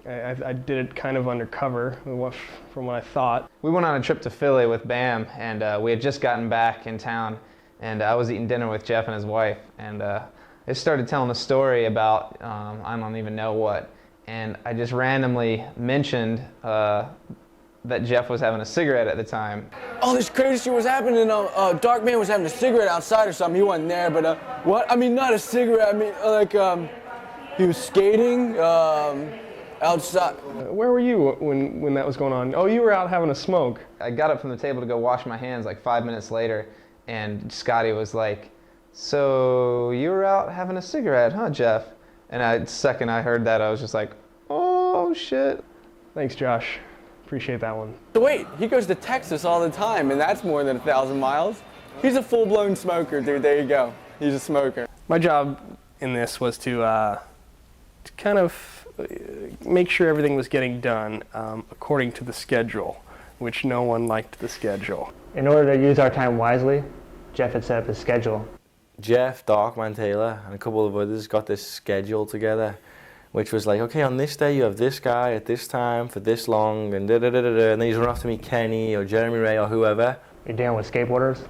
I did it kind of undercover from what I thought. We went on a trip to Philly with Bam, and we had just gotten back in town, and I was eating dinner with Jeff and his wife, and they started telling a story about I don't even know what, and I just randomly mentioned that Jeff was having a cigarette at the time. Oh, this crazy shit was happening. Darkman was having a cigarette outside or something. He wasn't there, but what? I mean, not a cigarette. I mean, like, he was skating. Outside. Where were you when that was going on? Oh, you were out having a smoke. I got up from the table to go wash my hands like 5 minutes later, and Scotty was like, so you were out having a cigarette, huh, Jeff? And the second I heard that, I was just like, oh, shit. Thanks, Josh. Appreciate that one. So wait, he goes to Texas all the time, and that's more than 1,000 miles. He's a full-blown smoker, dude. There you go. He's a smoker. My job in this was to kind of make sure everything was getting done according to the schedule, which no one liked the schedule. In order to use our time wisely, Jeff had set up his schedule. Jeff, Darkman Taylor, and a couple of others got this schedule together, which was like, okay, on this day you have this guy at this time for this long, and da-da-da-da-da, and then he's run off to meet Kenny or Jeremy Ray or whoever. You're dealing with skateboarders,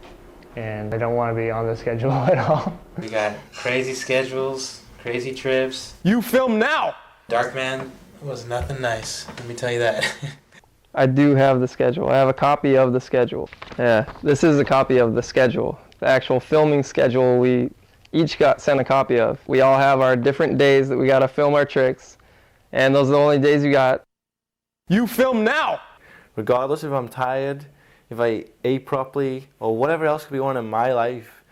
and they don't want to be on the schedule at all. We got crazy schedules, crazy trips. You film now! Darkman was nothing nice, let me tell you that. I do have the schedule. I have a copy of the schedule. Yeah, this is a copy of the schedule. The actual filming schedule we each got sent a copy of. We all have our different days that we got to film our tricks, and those are the only days we got. You film now! Regardless if I'm tired, if I ate properly, or whatever else could be on in my life,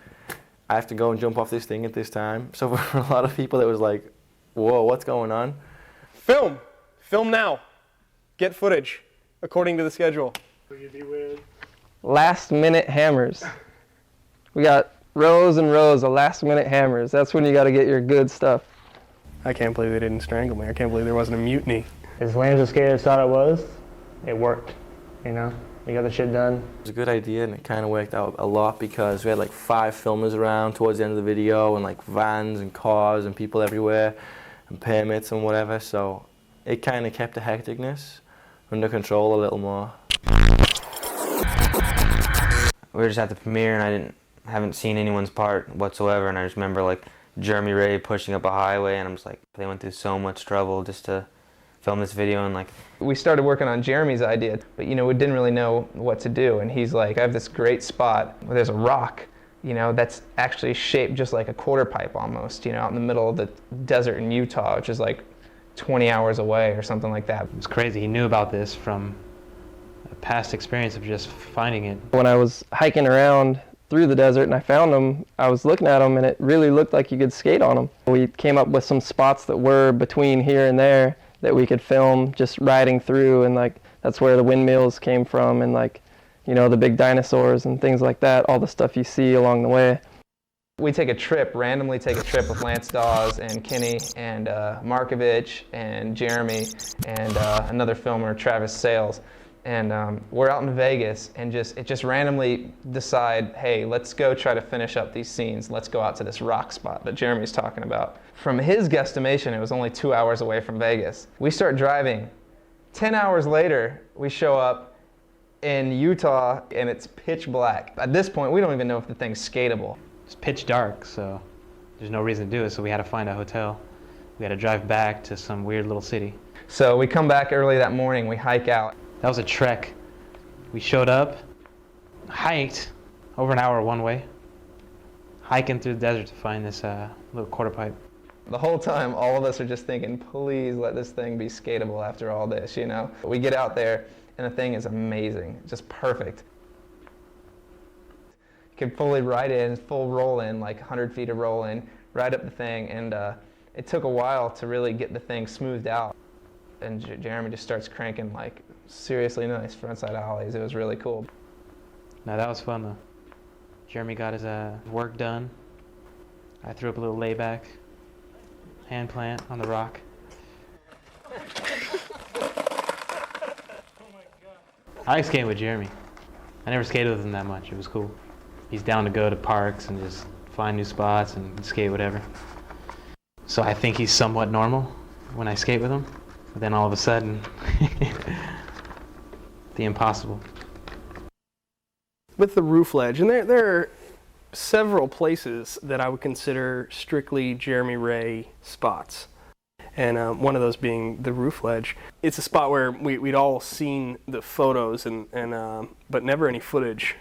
I have to go and jump off this thing at this time. So for a lot of people it was like, whoa, what's going on? Film! Film now! Get footage, according to the schedule. Last minute hammers. We got rows and rows of last minute hammers. That's when you got to get your good stuff. I can't believe they didn't strangle me. I can't believe there wasn't a mutiny. As lame as the skaters thought it was, it worked, you know? We got the shit done. It was a good idea, and it kind of worked out a lot because we had like 5 filmers around towards the end of the video, and like vans and cars and people everywhere and permits and whatever, so it kind of kept the hecticness under control a little more. We were just at the premiere, and I haven't seen anyone's part whatsoever, and I just remember like Jeremy Ray pushing up a highway, and I'm just like, they went through so much trouble just to film this video. And like, we started working on Jeremy's idea, but you know, we didn't really know what to do, and he's like, I have this great spot where there's a rock, you know, that's actually shaped just like a quarter pipe almost, you know, out in the middle of the desert in Utah, which is like 20 hours away or something like that. It was crazy. He knew about this from a past experience of just finding it. When I was hiking around through the desert and I found them, I was looking at them and it really looked like you could skate on them. We came up with some spots that were between here and there that we could film just riding through, and like that's where the windmills came from, and like, you know, the big dinosaurs and things like that, all the stuff you see along the way. We randomly take a trip with Lance Dawes and Kenny and MARKOVICH and Jeremy and another filmer, Travis Sales. And we're out in Vegas, and it just randomly decide, hey, let's go try to finish up these scenes. Let's go out to this rock spot that Jeremy's talking about. From his guesstimation, it was only 2 hours away from Vegas. We start driving. 10 hours later, we show up in Utah, and it's pitch black. At this point, we don't even know if the thing's skatable. It's pitch dark, so there's no reason to do it, so we had to find a hotel. We had to drive back to some weird little city. So we come back early that morning, we hike out. That was a trek. We showed up, hiked over an hour one way, hiking through the desert to find this little quarter pipe. The whole time, all of us are just thinking, please let this thing be skatable after all this, you know? We get out there, and the thing is amazing, just perfect. You can fully ride in, full roll in, like 100 feet of roll in, ride up the thing, and it took a while to really get the thing smoothed out. And Jeremy just starts cranking like seriously nice frontside ollies. It was really cool. Now that was fun though. Jeremy got his work done. I threw up a little layback, hand plant on the rock. I like skating with Jeremy. I never skated with him that much. It was cool. He's down to go to parks and just find new spots and skate whatever. So I think he's somewhat normal when I skate with him. But then all of a sudden, the impossible. With the roof ledge, and there are several places that I would consider strictly Jeremy Ray spots. And one of those being the roof ledge. It's a spot where we'd all seen the photos but never any footage.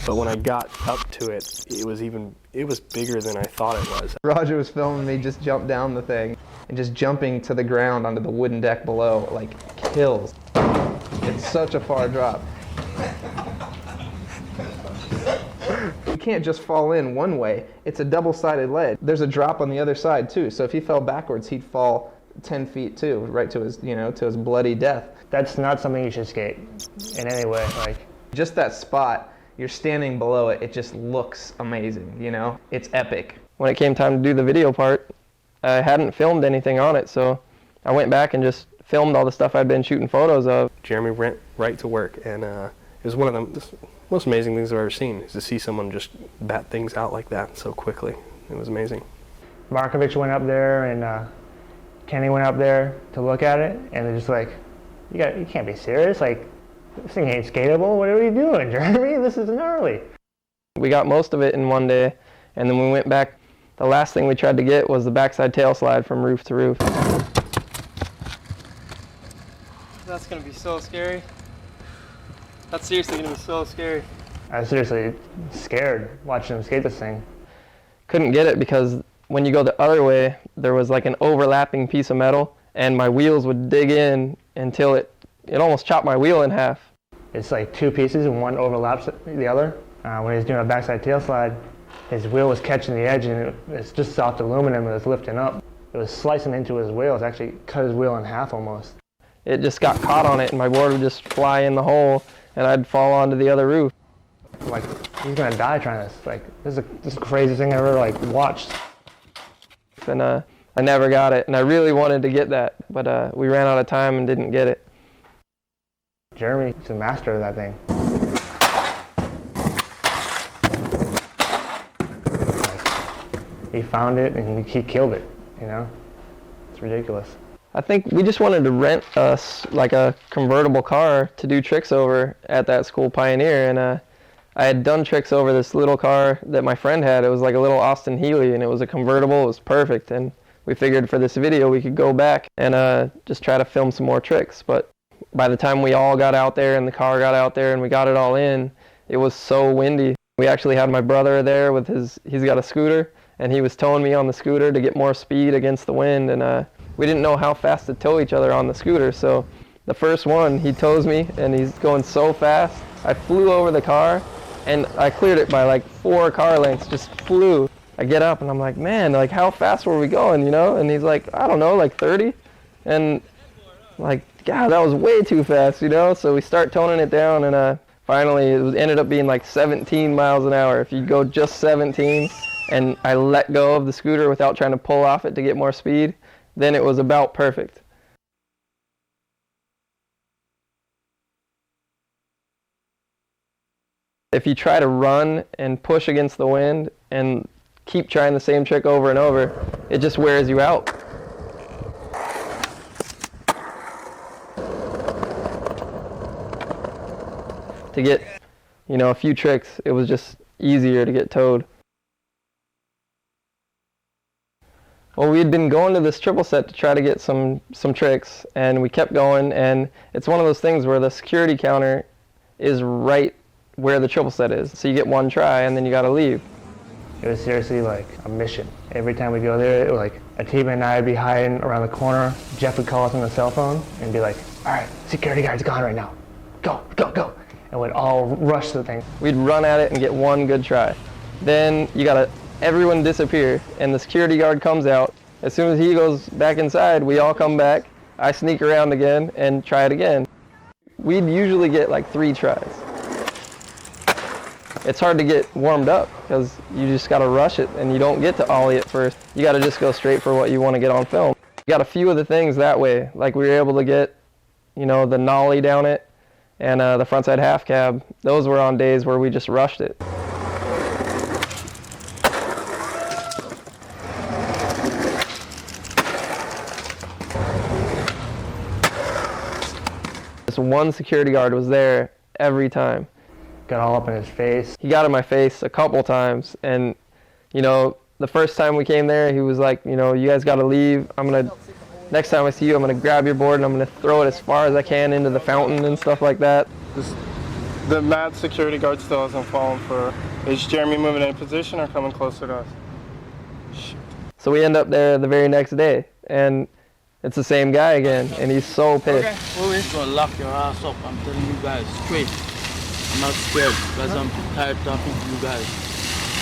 But when I got up to it, it was bigger than I thought it was. Roger was filming me just jump down the thing, and just jumping to the ground onto the wooden deck below, like, kills. It's such a far drop. You can't just fall in one way. It's a double-sided ledge. There's a drop on the other side too, so if he fell backwards, he'd fall 10 feet too, right to his, you know, to his bloody death. That's not something you should skate in any way. Like, just that spot, you're standing below it, it just looks amazing, you know? It's epic. When it came time to do the video part, I hadn't filmed anything on it, so I went back and just filmed all the stuff I'd been shooting photos of. Jeremy went right to work, and it was one of the most amazing things I've ever seen, is to see someone just bat things out like that so quickly. It was amazing. MARKOVICH went up there, and Kenny went up there to look at it, and they're just like, you can't be serious, like, this thing ain't skatable, what are you doing, Jeremy? This is gnarly. We got most of it in one day, and then we went back. The last thing we tried to get was the backside tail slide from roof to roof. That's gonna be so scary. That's seriously gonna be so scary. I was seriously scared watching him skate this thing. Couldn't get it because when you go the other way, there was like an overlapping piece of metal, and my wheels would dig in until it almost chopped my wheel in half. It's like two pieces and one overlaps the other. When he was doing a backside tail slide, his wheel was catching the edge, and it's just soft aluminum that was lifting up. It was slicing into his wheel. It actually cut his wheel in half almost. It just got caught on it, and my board would just fly in the hole, and I'd fall onto the other roof. I'm like, he's gonna die trying this. Like, this is the craziest thing I ever like watched. And I never got it, and I really wanted to get that, but we ran out of time and didn't get it. Jeremy's a master of that thing. He found it and he killed it, you know? It's ridiculous. I think we just wanted to rent us like a convertible car to do tricks over at that school, Pioneer, and I had done tricks over this little car that my friend had. It was like a little Austin Healey, and it was a convertible. It was perfect, and we figured for this video we could go back and just try to film some more tricks. But by the time we all got out there and the car got out there and we got it all in, it was so windy. We actually had my brother there with he's got a scooter, and he was towing me on the scooter to get more speed against the wind, and we didn't know how fast to tow each other on the scooter. So the first one, he tows me and he's going so fast. I flew over the car and I cleared it by like 4 car lengths, just flew. I get up and I'm like, man, like how fast were we going, you know? And he's like, I don't know, like 30. And like, God, that was way too fast, you know? So we start toning it down, and finally it ended up being like 17 miles an hour. If you go just 17 and I let go of the scooter without trying to pull off it to get more speed, then it was about perfect. If you try to run and push against the wind and keep trying the same trick over and over, it just wears you out. To get, you know, a few tricks, it was just easier to get towed. Well, we had been going to this triple set to try to get some tricks, and we kept going, and it's one of those things where the security counter is right where the triple set is. So you get one try, and then you gotta leave. It was seriously like a mission. Every time we go there, it was like a team and I would be hiding around the corner. Jeff would call us on the cell phone and be like, all right, security guard's gone right now. Go, go, go. And we'd all rush to the thing. We'd run at it and get one good try. Then everyone disappear, and the security guard comes out. As soon as he goes back inside, we all come back. I sneak around again and try it again. We'd usually get like 3 tries. It's hard to get warmed up because you just got to rush it, and you don't get to ollie it first. You got to just go straight for what you want to get on film. We got a few of the things that way. Like we were able to get, you know, the nollie down it and the frontside half cab. Those were on days where we just rushed it. This one security guard was there every time. Got all up in his face. He got in my face a couple times, and you know, the first time we came there, he was like, you know, you guys got to leave. Next time I see you, I'm gonna grab your board and I'm gonna throw it as far as I can into the fountain and stuff like that. The mad security guard still hasn't fallen for. Is Jeremy moving in position or coming closer to us? Shoot. So we end up there the very next day, and it's the same guy again, and he's so pissed. Okay, we're just gonna lock your ass up. I'm telling you guys straight. I'm not scared because I'm tired talking to you guys.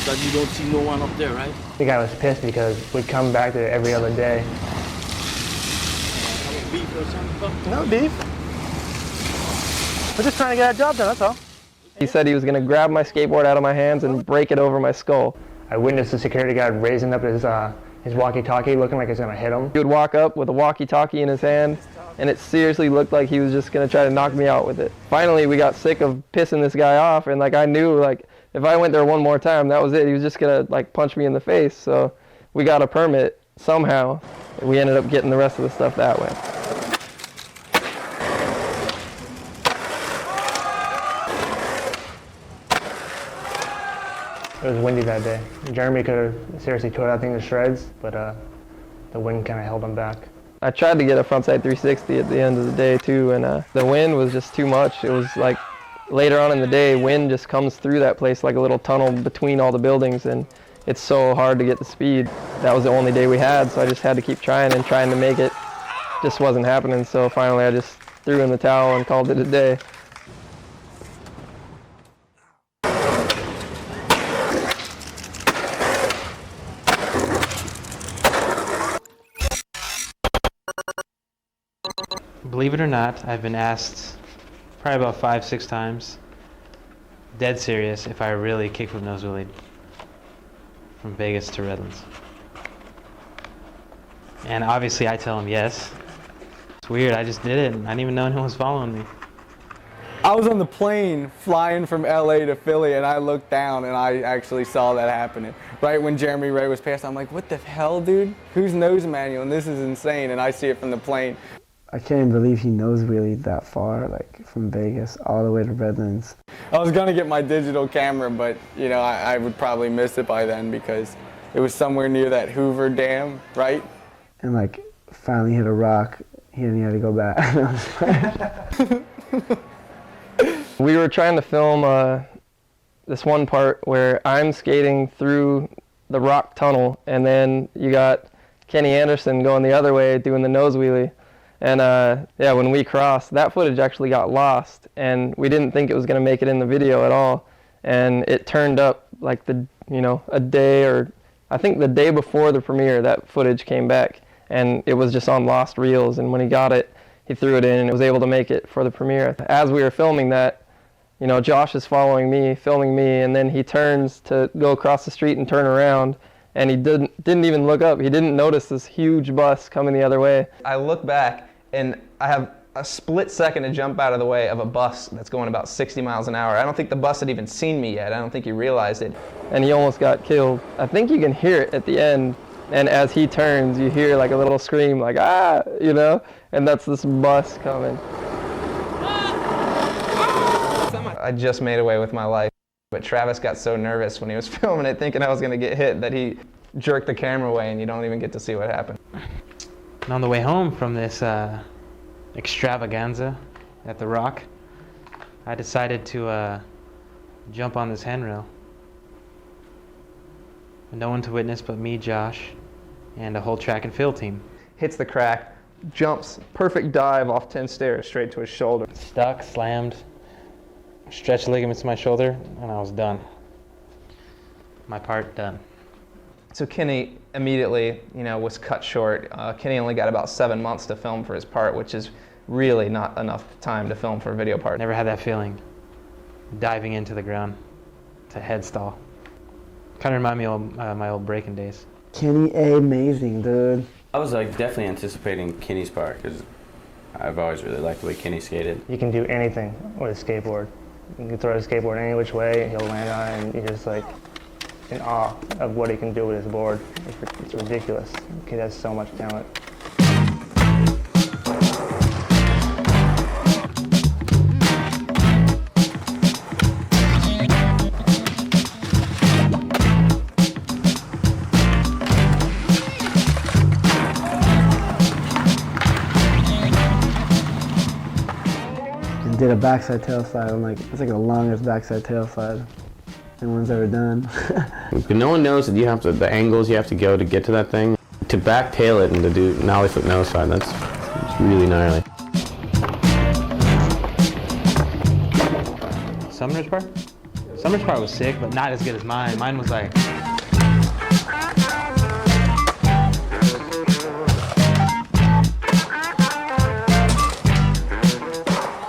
Because you don't see no one up there, right? The guy was pissed because we'd come back there every other day. Beef or something? No beef. We're just trying to get a job done, that's all. He said he was going to grab my skateboard out of my hands and break it over my skull. I witnessed the security guard raising up his walkie-talkie, looking like he's going to hit him. He would walk up with a walkie-talkie in his hand, and it seriously looked like he was just going to try to knock me out with it. Finally, we got sick of pissing this guy off, and like I knew, like if I went there one more time, that was it. He was just going to like punch me in the face. So we got a permit somehow, and we ended up getting the rest of the stuff that way. It was windy that day. Jeremy could have seriously tore that thing to shreds, but the wind kind of held him back. I tried to get a frontside 360 at the end of the day too, and the wind was just too much. It was like later on in the day, wind just comes through that place like a little tunnel between all the buildings, and it's so hard to get the speed. That was the only day we had, so I just had to keep trying to make it. Just wasn't happening, so finally I just threw in the towel and called it a day. Believe it or not, I've been asked Probably about 5-6 times. Dead serious if I really kickflip nose wheelied from Vegas to Redlands. And obviously I tell him yes. It's weird, I just did it and I didn't even know anyone was following me. I was on the plane flying from LA to Philly and I looked down and I actually saw that happening. Right when Jeremy Ray was passed, I'm like, what the hell, dude? Whose nose manual? And this is insane. And I see it from the plane. I can't even believe he nose wheelied that far, like from Vegas all the way to Redlands. I was gonna get my digital camera, but you know, I would probably miss it by then because it was somewhere near that Hoover Dam, right? And like finally hit a rock, he had to go back. We were trying to film this one part where I'm skating through the rock tunnel, and then you got Kenny Anderson going the other way doing the nose wheelie. And yeah, when we crossed, that footage actually got lost, and we didn't think it was going to make it in the video at all. And it turned up like a day, or I think the day before the premiere, that footage came back, and it was just on lost reels. And when he got it, he threw it in and was able to make it for the premiere. As we were filming that, you know, Josh is following me, filming me, and then he turns to go across the street and turn around, and he didn't even look up. He didn't notice this huge bus coming the other way. I look back, and I have a split second to jump out of the way of a bus that's going about 60 miles an hour. I don't think the bus had even seen me yet. I don't think he realized it. And he almost got killed. I think you can hear it at the end, and as he turns, you hear like a little scream, like, ah, you know? And that's this bus coming. I just made away with my life, but Travis got so nervous when he was filming it, thinking I was gonna get hit, that he jerked the camera away, and you don't even get to see what happened. And on the way home from this extravaganza at the Rock, I decided to jump on this handrail. No one to witness but me, Josh, and a whole track and field team. Hits the crack, jumps, perfect dive off 10 stairs straight to his shoulder. Stuck, slammed, stretched ligaments to my shoulder, and I was done. My part done. So Kenny immediately, you know, was cut short. Kenny only got about 7 months to film for his part, which is really not enough time to film for a video part. Never had that feeling, diving into the ground to head stall. Kind of remind me of my old breaking days. Kenny, amazing, dude. I was like definitely anticipating Kenny's part because I've always really liked the way Kenny skated. You can do anything with a skateboard. You can throw a skateboard any which way, he'll land on it, and you're just like in awe of what he can do with his board. It's ridiculous. The kid has so much talent. Did a backside tail slide. It's like the longest backside tail slide anyone's ever done. No one knows that you have to, the angles you have to go to get to that thing. To back tail it and to do nollie flip nose slide, it's really gnarly. Sumner's part? Sumner's part was sick, but not as good as mine. Mine was like...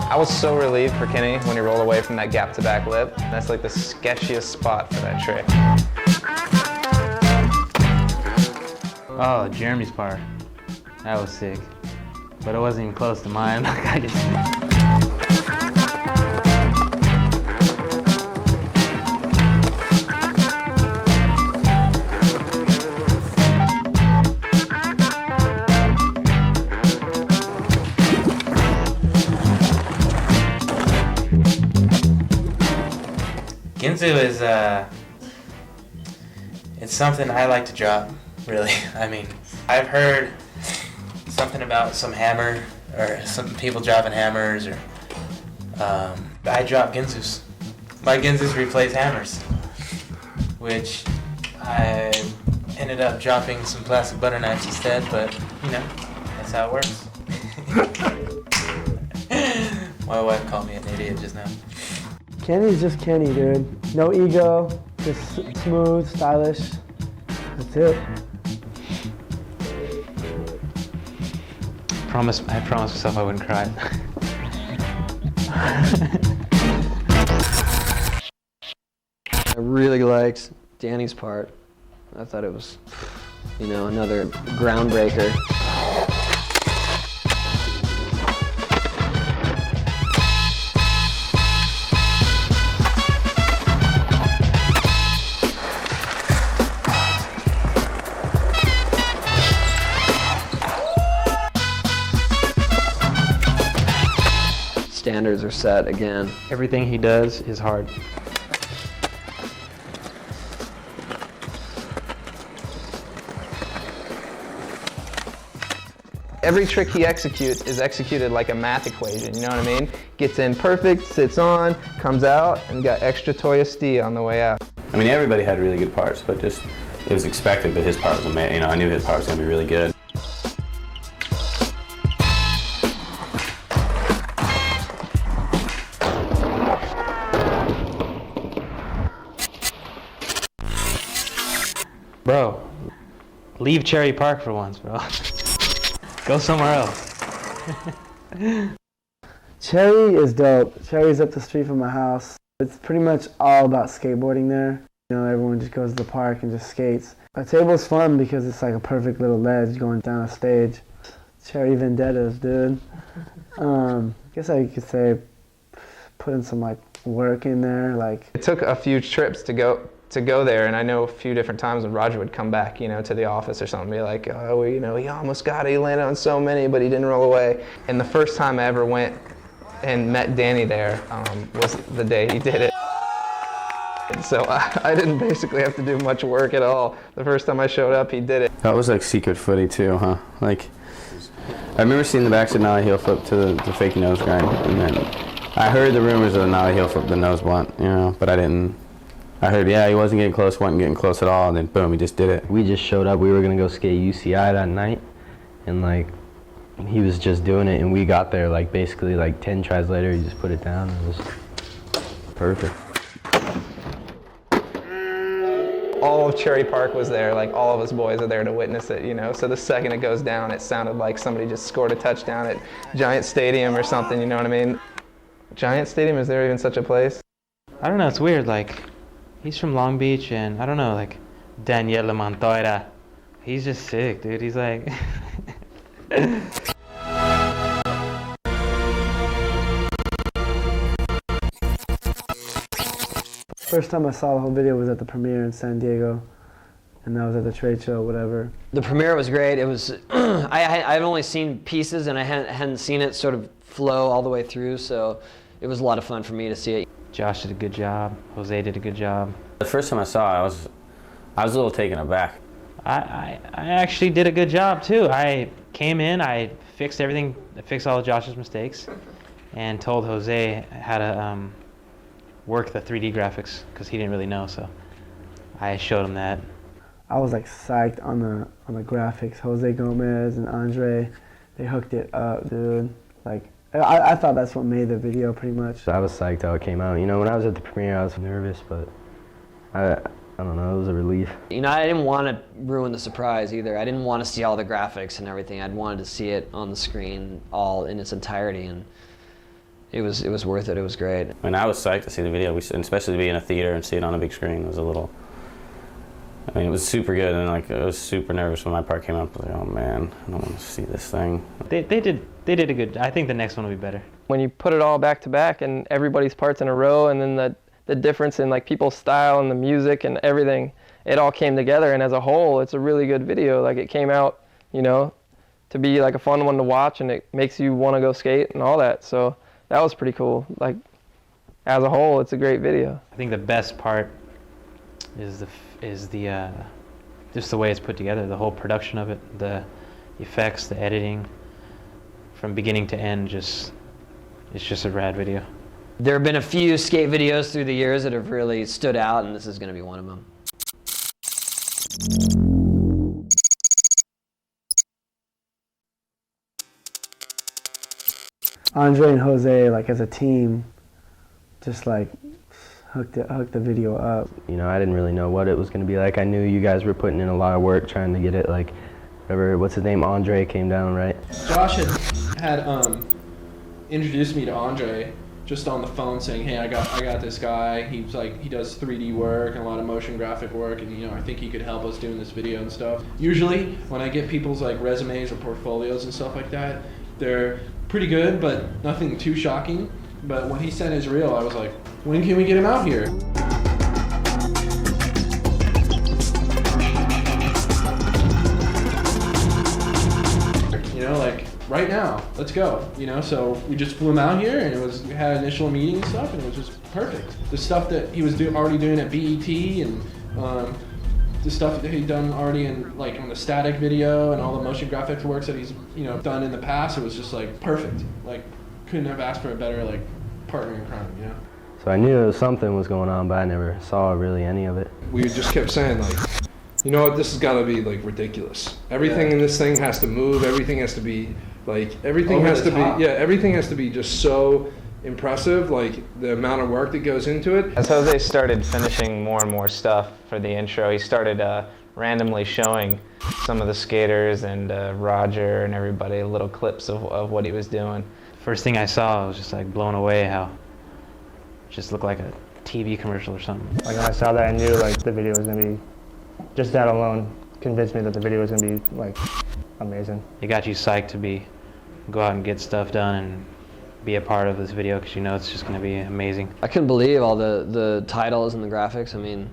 I was so relieved for Kenny when he rolled away from that gap to back lip. That's like the sketchiest spot for that trick. Oh, Jeremy's part. That was sick. But it wasn't even close to mine. Like I just... Ginsu is, it's something I like to drop, really. I mean, I've heard something about some hammer, or some people dropping hammers, or, I drop Ginsus. My Ginsus replace hammers, which I ended up dropping some plastic butter knives instead, but, you know, that's how it works. My wife called me an idiot just now. Kenny's just Kenny, dude. No ego, just smooth, stylish. That's it. I promised myself I wouldn't cry. I really liked Danny's part. I thought it was, you know, another groundbreaker. Standards are set again. Everything he does is hard. Every trick he executes is executed like a math equation, you know what I mean? Gets in perfect, sits on, comes out, and got extra Toya Sti on the way out. I mean, everybody had really good parts, but just, it was expected that his part was amazing. You know, I knew his part was going to be really good. Bro, leave Cherry Park for once, bro. Go somewhere else. Cherry is dope. Cherry's up the street from my house. It's pretty much all about skateboarding there. You know, everyone just goes to the park and just skates. A table's fun because it's like a perfect little ledge going down a stage. Cherry vendettas, dude. I guess I could say put in some like work in there. Like it took a few trips to go there, and I know a few different times when Roger would come back, you know, to the office or something, be like, oh, you know, he almost got it, he landed on so many, but he didn't roll away. And the first time I ever went and met Danny there was the day he did it. And so I didn't basically have to do much work at all. The first time I showed up, he did it. That was like secret footy too, huh? Like, I remember seeing the backside nollie heel flip to the fake nose grind, and then I heard the rumors of the nollie heel flip, the nose blunt, you know, but I didn't. I heard, yeah, he wasn't getting close, wasn't getting close at all, and then boom, he just did it. We just showed up, we were gonna go skate UCI that night, and like, he was just doing it, and we got there like basically like 10 tries later, he just put it down, and it was perfect. All of Cherry Park was there, like all of us boys are there to witness it, you know, so the second it goes down, it sounded like somebody just scored a touchdown at Giant Stadium or something, you know what I mean? Giant Stadium, is there even such a place? I don't know, it's weird, like, he's from Long Beach, and I don't know, like, Daniele Montoya. He's just sick, dude. He's like... First time I saw the whole video was at the premiere in San Diego, and that was at the trade show, whatever. The premiere was great. It was, I've only seen pieces, and I hadn't seen it sort of flow all the way through, so it was a lot of fun for me to see it. Josh did a good job. Jose did a good job. The first time I saw it, I was a little taken aback. I actually did a good job too. I came in, I fixed everything, I fixed all of Josh's mistakes, and told Jose how to work the 3D graphics because he didn't really know. So I showed him that. I was like psyched on the graphics. Jose Gomez and Andre, they hooked it up, dude. Like I thought that's what made the video pretty much. I was psyched how it came out. You know, when I was at the premiere, I was nervous, but I don't know, it was a relief. You know, I didn't want to ruin the surprise either. I didn't want to see all the graphics and everything. I'd wanted to see it on the screen all in its entirety, and it was worth it. It was great. I mean, I was psyched to see the video, especially to be in a theater and see it on a big screen. It was a little, I mean, it was super good, and like I was super nervous when my part came up. I was like, oh man, I don't want to see this thing. They did a good. I think the next one will be better. When you put it all back to back and everybody's parts in a row, and then the difference in like people's style and the music and everything, it all came together, and as a whole, it's a really good video. Like it came out, you know, to be like a fun one to watch, and it makes you want to go skate and all that. So that was pretty cool. Like as a whole, it's a great video. I think the best part is the just the way it's put together, the whole production of it, the effects, the editing, from beginning to end. It's just a rad video. There have been a few skate videos through the years that have really stood out, and this is going to be one of them. Andre and Jose, like as a team, just like hooked the video up. You know, I didn't really know what it was going to be like. I knew you guys were putting in a lot of work trying to get it like, whatever, what's his name, Andre came down, right? Josh had introduced me to Andre, just on the phone saying, hey, I got this guy. He's like, he does 3D work and a lot of motion graphic work, and you know, I think he could help us doing this video and stuff. Usually, when I get people's like resumes or portfolios and stuff like that, they're pretty good, but nothing too shocking. But when he sent his reel, I was like, when can we get him out here? You know, like, right now, let's go, you know? So we just flew him out here, and we had an initial meeting and stuff, and it was just perfect. The stuff that he was already doing at BET, and the stuff that he'd done already in, like, on the static video and all the motion graphics works that he's, you know, done in the past, it was just like perfect. Like, couldn't have asked for a better, like, partner in crime, you know? So I knew something was going on, but I never saw really any of it. We just kept saying, like, you know what, this has got to be, like, ridiculous. Everything in this thing has to move, everything has to be, like, everything has to be, everything has to be just so impressive, like, the amount of work that goes into it. As Jose started finishing more and more stuff for the intro, he started randomly showing some of the skaters and Roger and everybody little clips of what he was doing. First thing I saw, I was just like blown away how it just looked like a TV commercial or something. Like when I saw that, I knew like the video was gonna be, just that alone convinced me that the video was gonna be like amazing. It got you psyched to go out and get stuff done and be a part of this video because you know it's just gonna be amazing. I couldn't believe all the titles and the graphics. I mean,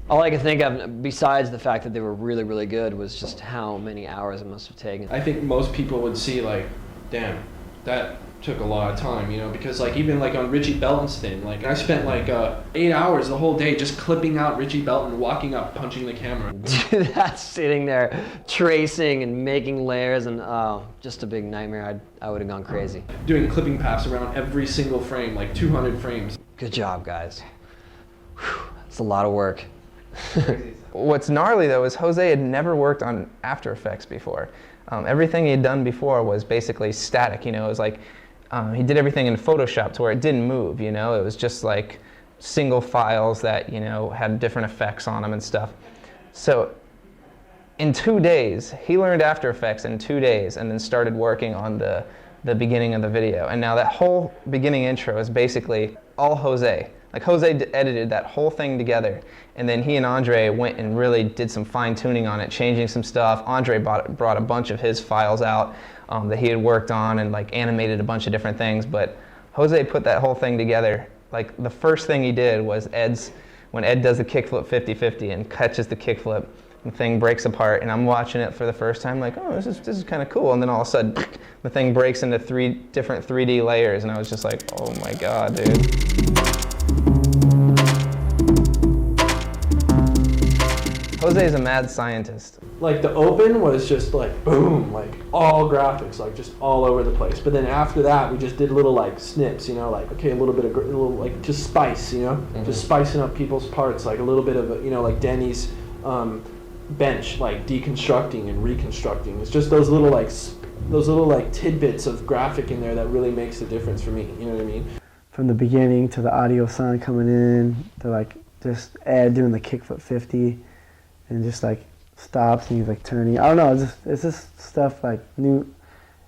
all I could think of, besides the fact that they were really, really good, was just how many hours it must have taken. I think most people would see like, damn, that took a lot of time, you know, because like even like on Richie Belton's thing, like I spent like 8 hours the whole day just clipping out Richie Belton walking up, punching the camera. Dude, that's sitting there tracing and making layers, and just a big nightmare. I would have gone crazy. Doing clipping paths around every single frame, like 200 frames. Good job, guys. It's a lot of work. What's gnarly though is Jose had never worked on After Effects before. Everything he had done before was basically static, you know. It was like he did everything in Photoshop to where it didn't move, you know. It was just like single files that, you know, had different effects on them and stuff. So in 2 days, he learned After Effects in 2 days and then started working on the beginning of the video. And now that whole beginning intro is basically all Jose. Like Jose edited that whole thing together, and then he and Andre went and really did some fine tuning on it, changing some stuff. Andre brought a bunch of his files out that he had worked on and like animated a bunch of different things, but Jose put that whole thing together. Like the first thing he did was when Ed does the kickflip 50-50 and catches the kickflip, the thing breaks apart, and I'm watching it for the first time like, oh, this is kind of cool, and then all of a sudden the thing breaks into 3 different 3D layers, and I was just like, oh my god, dude. Jose is a mad scientist. Like the open was just like boom, like all graphics, like just all over the place. But then after that, we just did little like snips, you know, like okay, a little bit of like just spice, you know, just spicing up people's parts, like a little bit of you know, like Denny's bench, like deconstructing and reconstructing. It's just those little like tidbits of graphic in there that really makes the difference for me. You know what I mean? From the beginning to the audio sound coming in, to like just Ed doing the kickflip 50. And just like stops and he's like turning. I don't know, it's just stuff like new.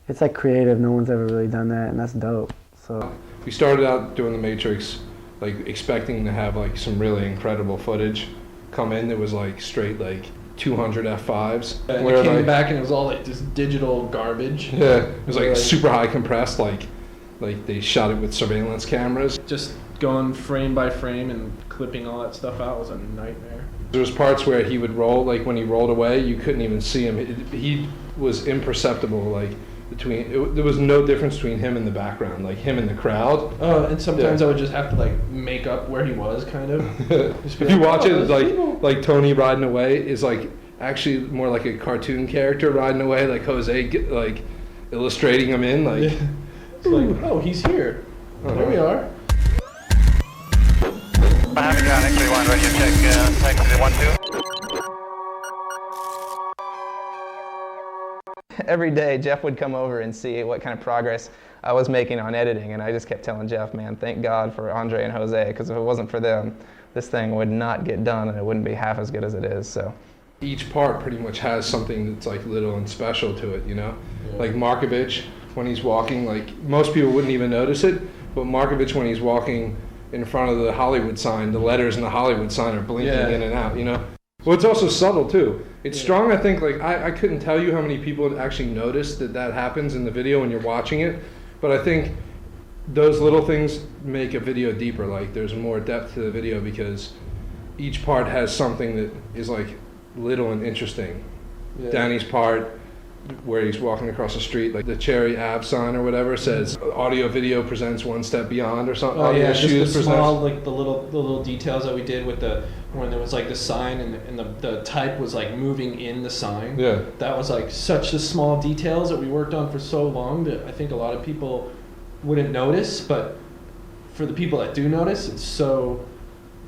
It's like creative, no one's ever really done that, and that's dope. So we started out doing the Matrix like expecting to have like some really incredible footage come in that was like straight like 200 F5s. And it came back and it was all like this digital garbage. Yeah, it was like super high compressed, like they shot it with surveillance cameras. Just going frame by frame and clipping all that stuff out was a nightmare. There was parts where he would roll, like when he rolled away, you couldn't even see him. He was imperceptible, like there was no difference between him and the background, like him and the crowd. Oh, and sometimes I would just have to like make up where he was, kind of. If you watch it, like Tony riding away is like actually more like a cartoon character riding away, like Jose like illustrating him in, like. Yeah. It's like, oh, he's here. There we are. Miami John, X31, ready to check taxi 12. Every day, Jeff would come over and see what kind of progress I was making on editing, and I just kept telling Jeff, man, thank God for Andre and Jose, because if it wasn't for them, this thing would not get done, and it wouldn't be half as good as it is. So each part pretty much has something that's like little and special to it, you know? Yeah. Like MARKOVICH, when he's walking, like most people wouldn't even notice it, But Markovich, when he's walking in front of the Hollywood sign, the letters in the Hollywood sign are blinking in and out, you know? Well, it's also subtle too. It's strong, I think, like, I couldn't tell you how many people actually notice that happens in the video when you're watching it, but I think those little things make a video deeper. Like, there's more depth to the video because each part has something that is like little and interesting. Yeah. Danny's part, where he's walking across the street, like the Cherry Ave sign or whatever says audio video presents one step beyond or something. Oh yeah, just the small, like the little details that we did with when there was like the sign and the type was like moving in the sign. Yeah. That was like such the small details that we worked on for so long that I think a lot of people wouldn't notice, but for the people that do notice, it's so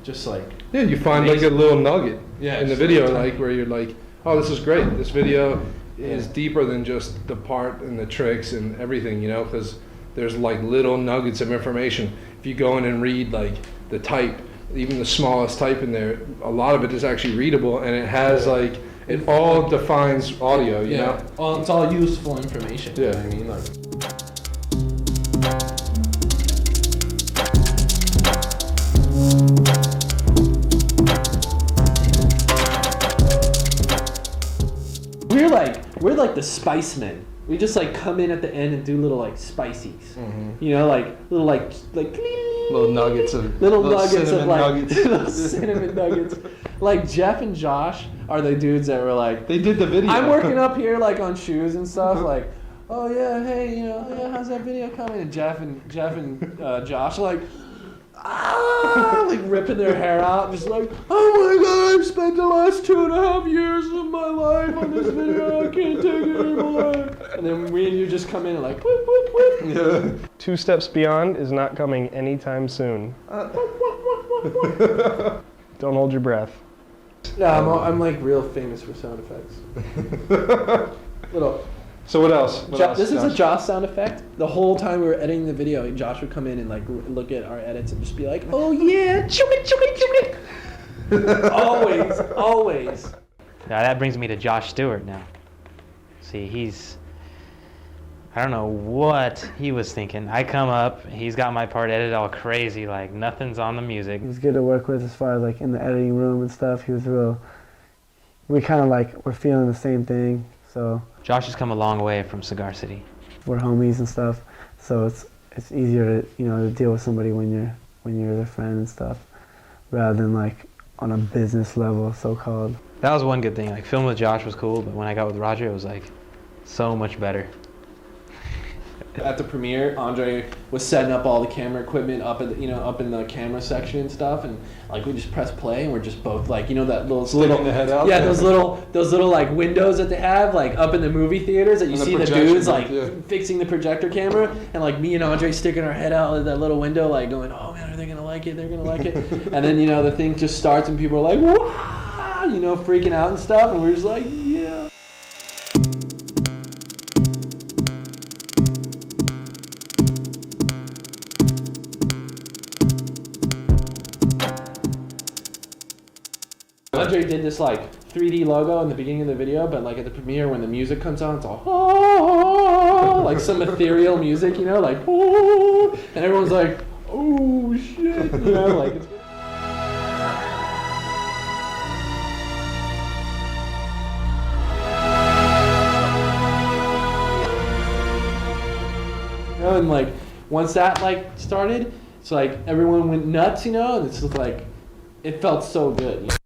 just like you find amazing. Like a little nugget in the video, so like where you're like, oh, this is great. This video is deeper than just the part and the tricks and everything, you know, because there's like little nuggets of information. If you go in and read like the type, even the smallest type in there, a lot of it is actually readable, and it has like it all defines audio, you know. It's all useful information. Yeah, you know what I mean, like. We're like the spice men. We just like come in at the end and do little like spices. You know, like little like little nuggets of little cinnamon nuggets. Like Jeff and Josh are the dudes that were like, they did the video. I'm working up here like on shoes and stuff, like, oh yeah, hey, you know, yeah, how's that video coming? And Jeff and Josh are like, like ripping their hair out, just like, oh my god, I've spent the last 2.5 years of my life on this video, I can't take it anymore. And then we and you just come in and like, whoop, whoop, whoop. Yeah. 2 Steps Beyond is not coming anytime soon. Don't hold your breath. No, I'm like real famous for sound effects. Little. So what else? This is a Josh sound effect. The whole time we were editing the video, Josh would come in and like look at our edits and just be like, "Oh yeah, chugga." Always. Now that brings me to Josh Stewart now. See, I don't know what he was thinking. I come up, he's got my part edited all crazy, like nothing's on the music. He was good to work with as far as like in the editing room and stuff. He was we kind of like were feeling the same thing, so. Josh has come a long way from Cigar City. We're homies and stuff, so it's easier to to deal with somebody when you're their friend and stuff, rather than like on a business level, so-called. That was one good thing. Like filming with Josh was cool, but when I got with Roger, it was like so much better. At the premiere, Andre was setting up all the camera equipment up in the camera section and stuff, and like we just press play and we're just both like, that little the head out. Yeah, those little like windows that they have like up in the movie theaters that you see the dudes like fixing the projector camera, and like me and Andre sticking our head out of that little window like going, oh man, are they gonna like it? They're gonna like it. And then the thing just starts and people are like, wow, freaking out and stuff, and we're just like, yeah. Andre did this like 3D logo in the beginning of the video, but like at the premiere when the music comes on, it's all like some ethereal music, like and everyone's like, oh shit, like it's. And like once that like started, it's like everyone went nuts, and it's just like it felt so good.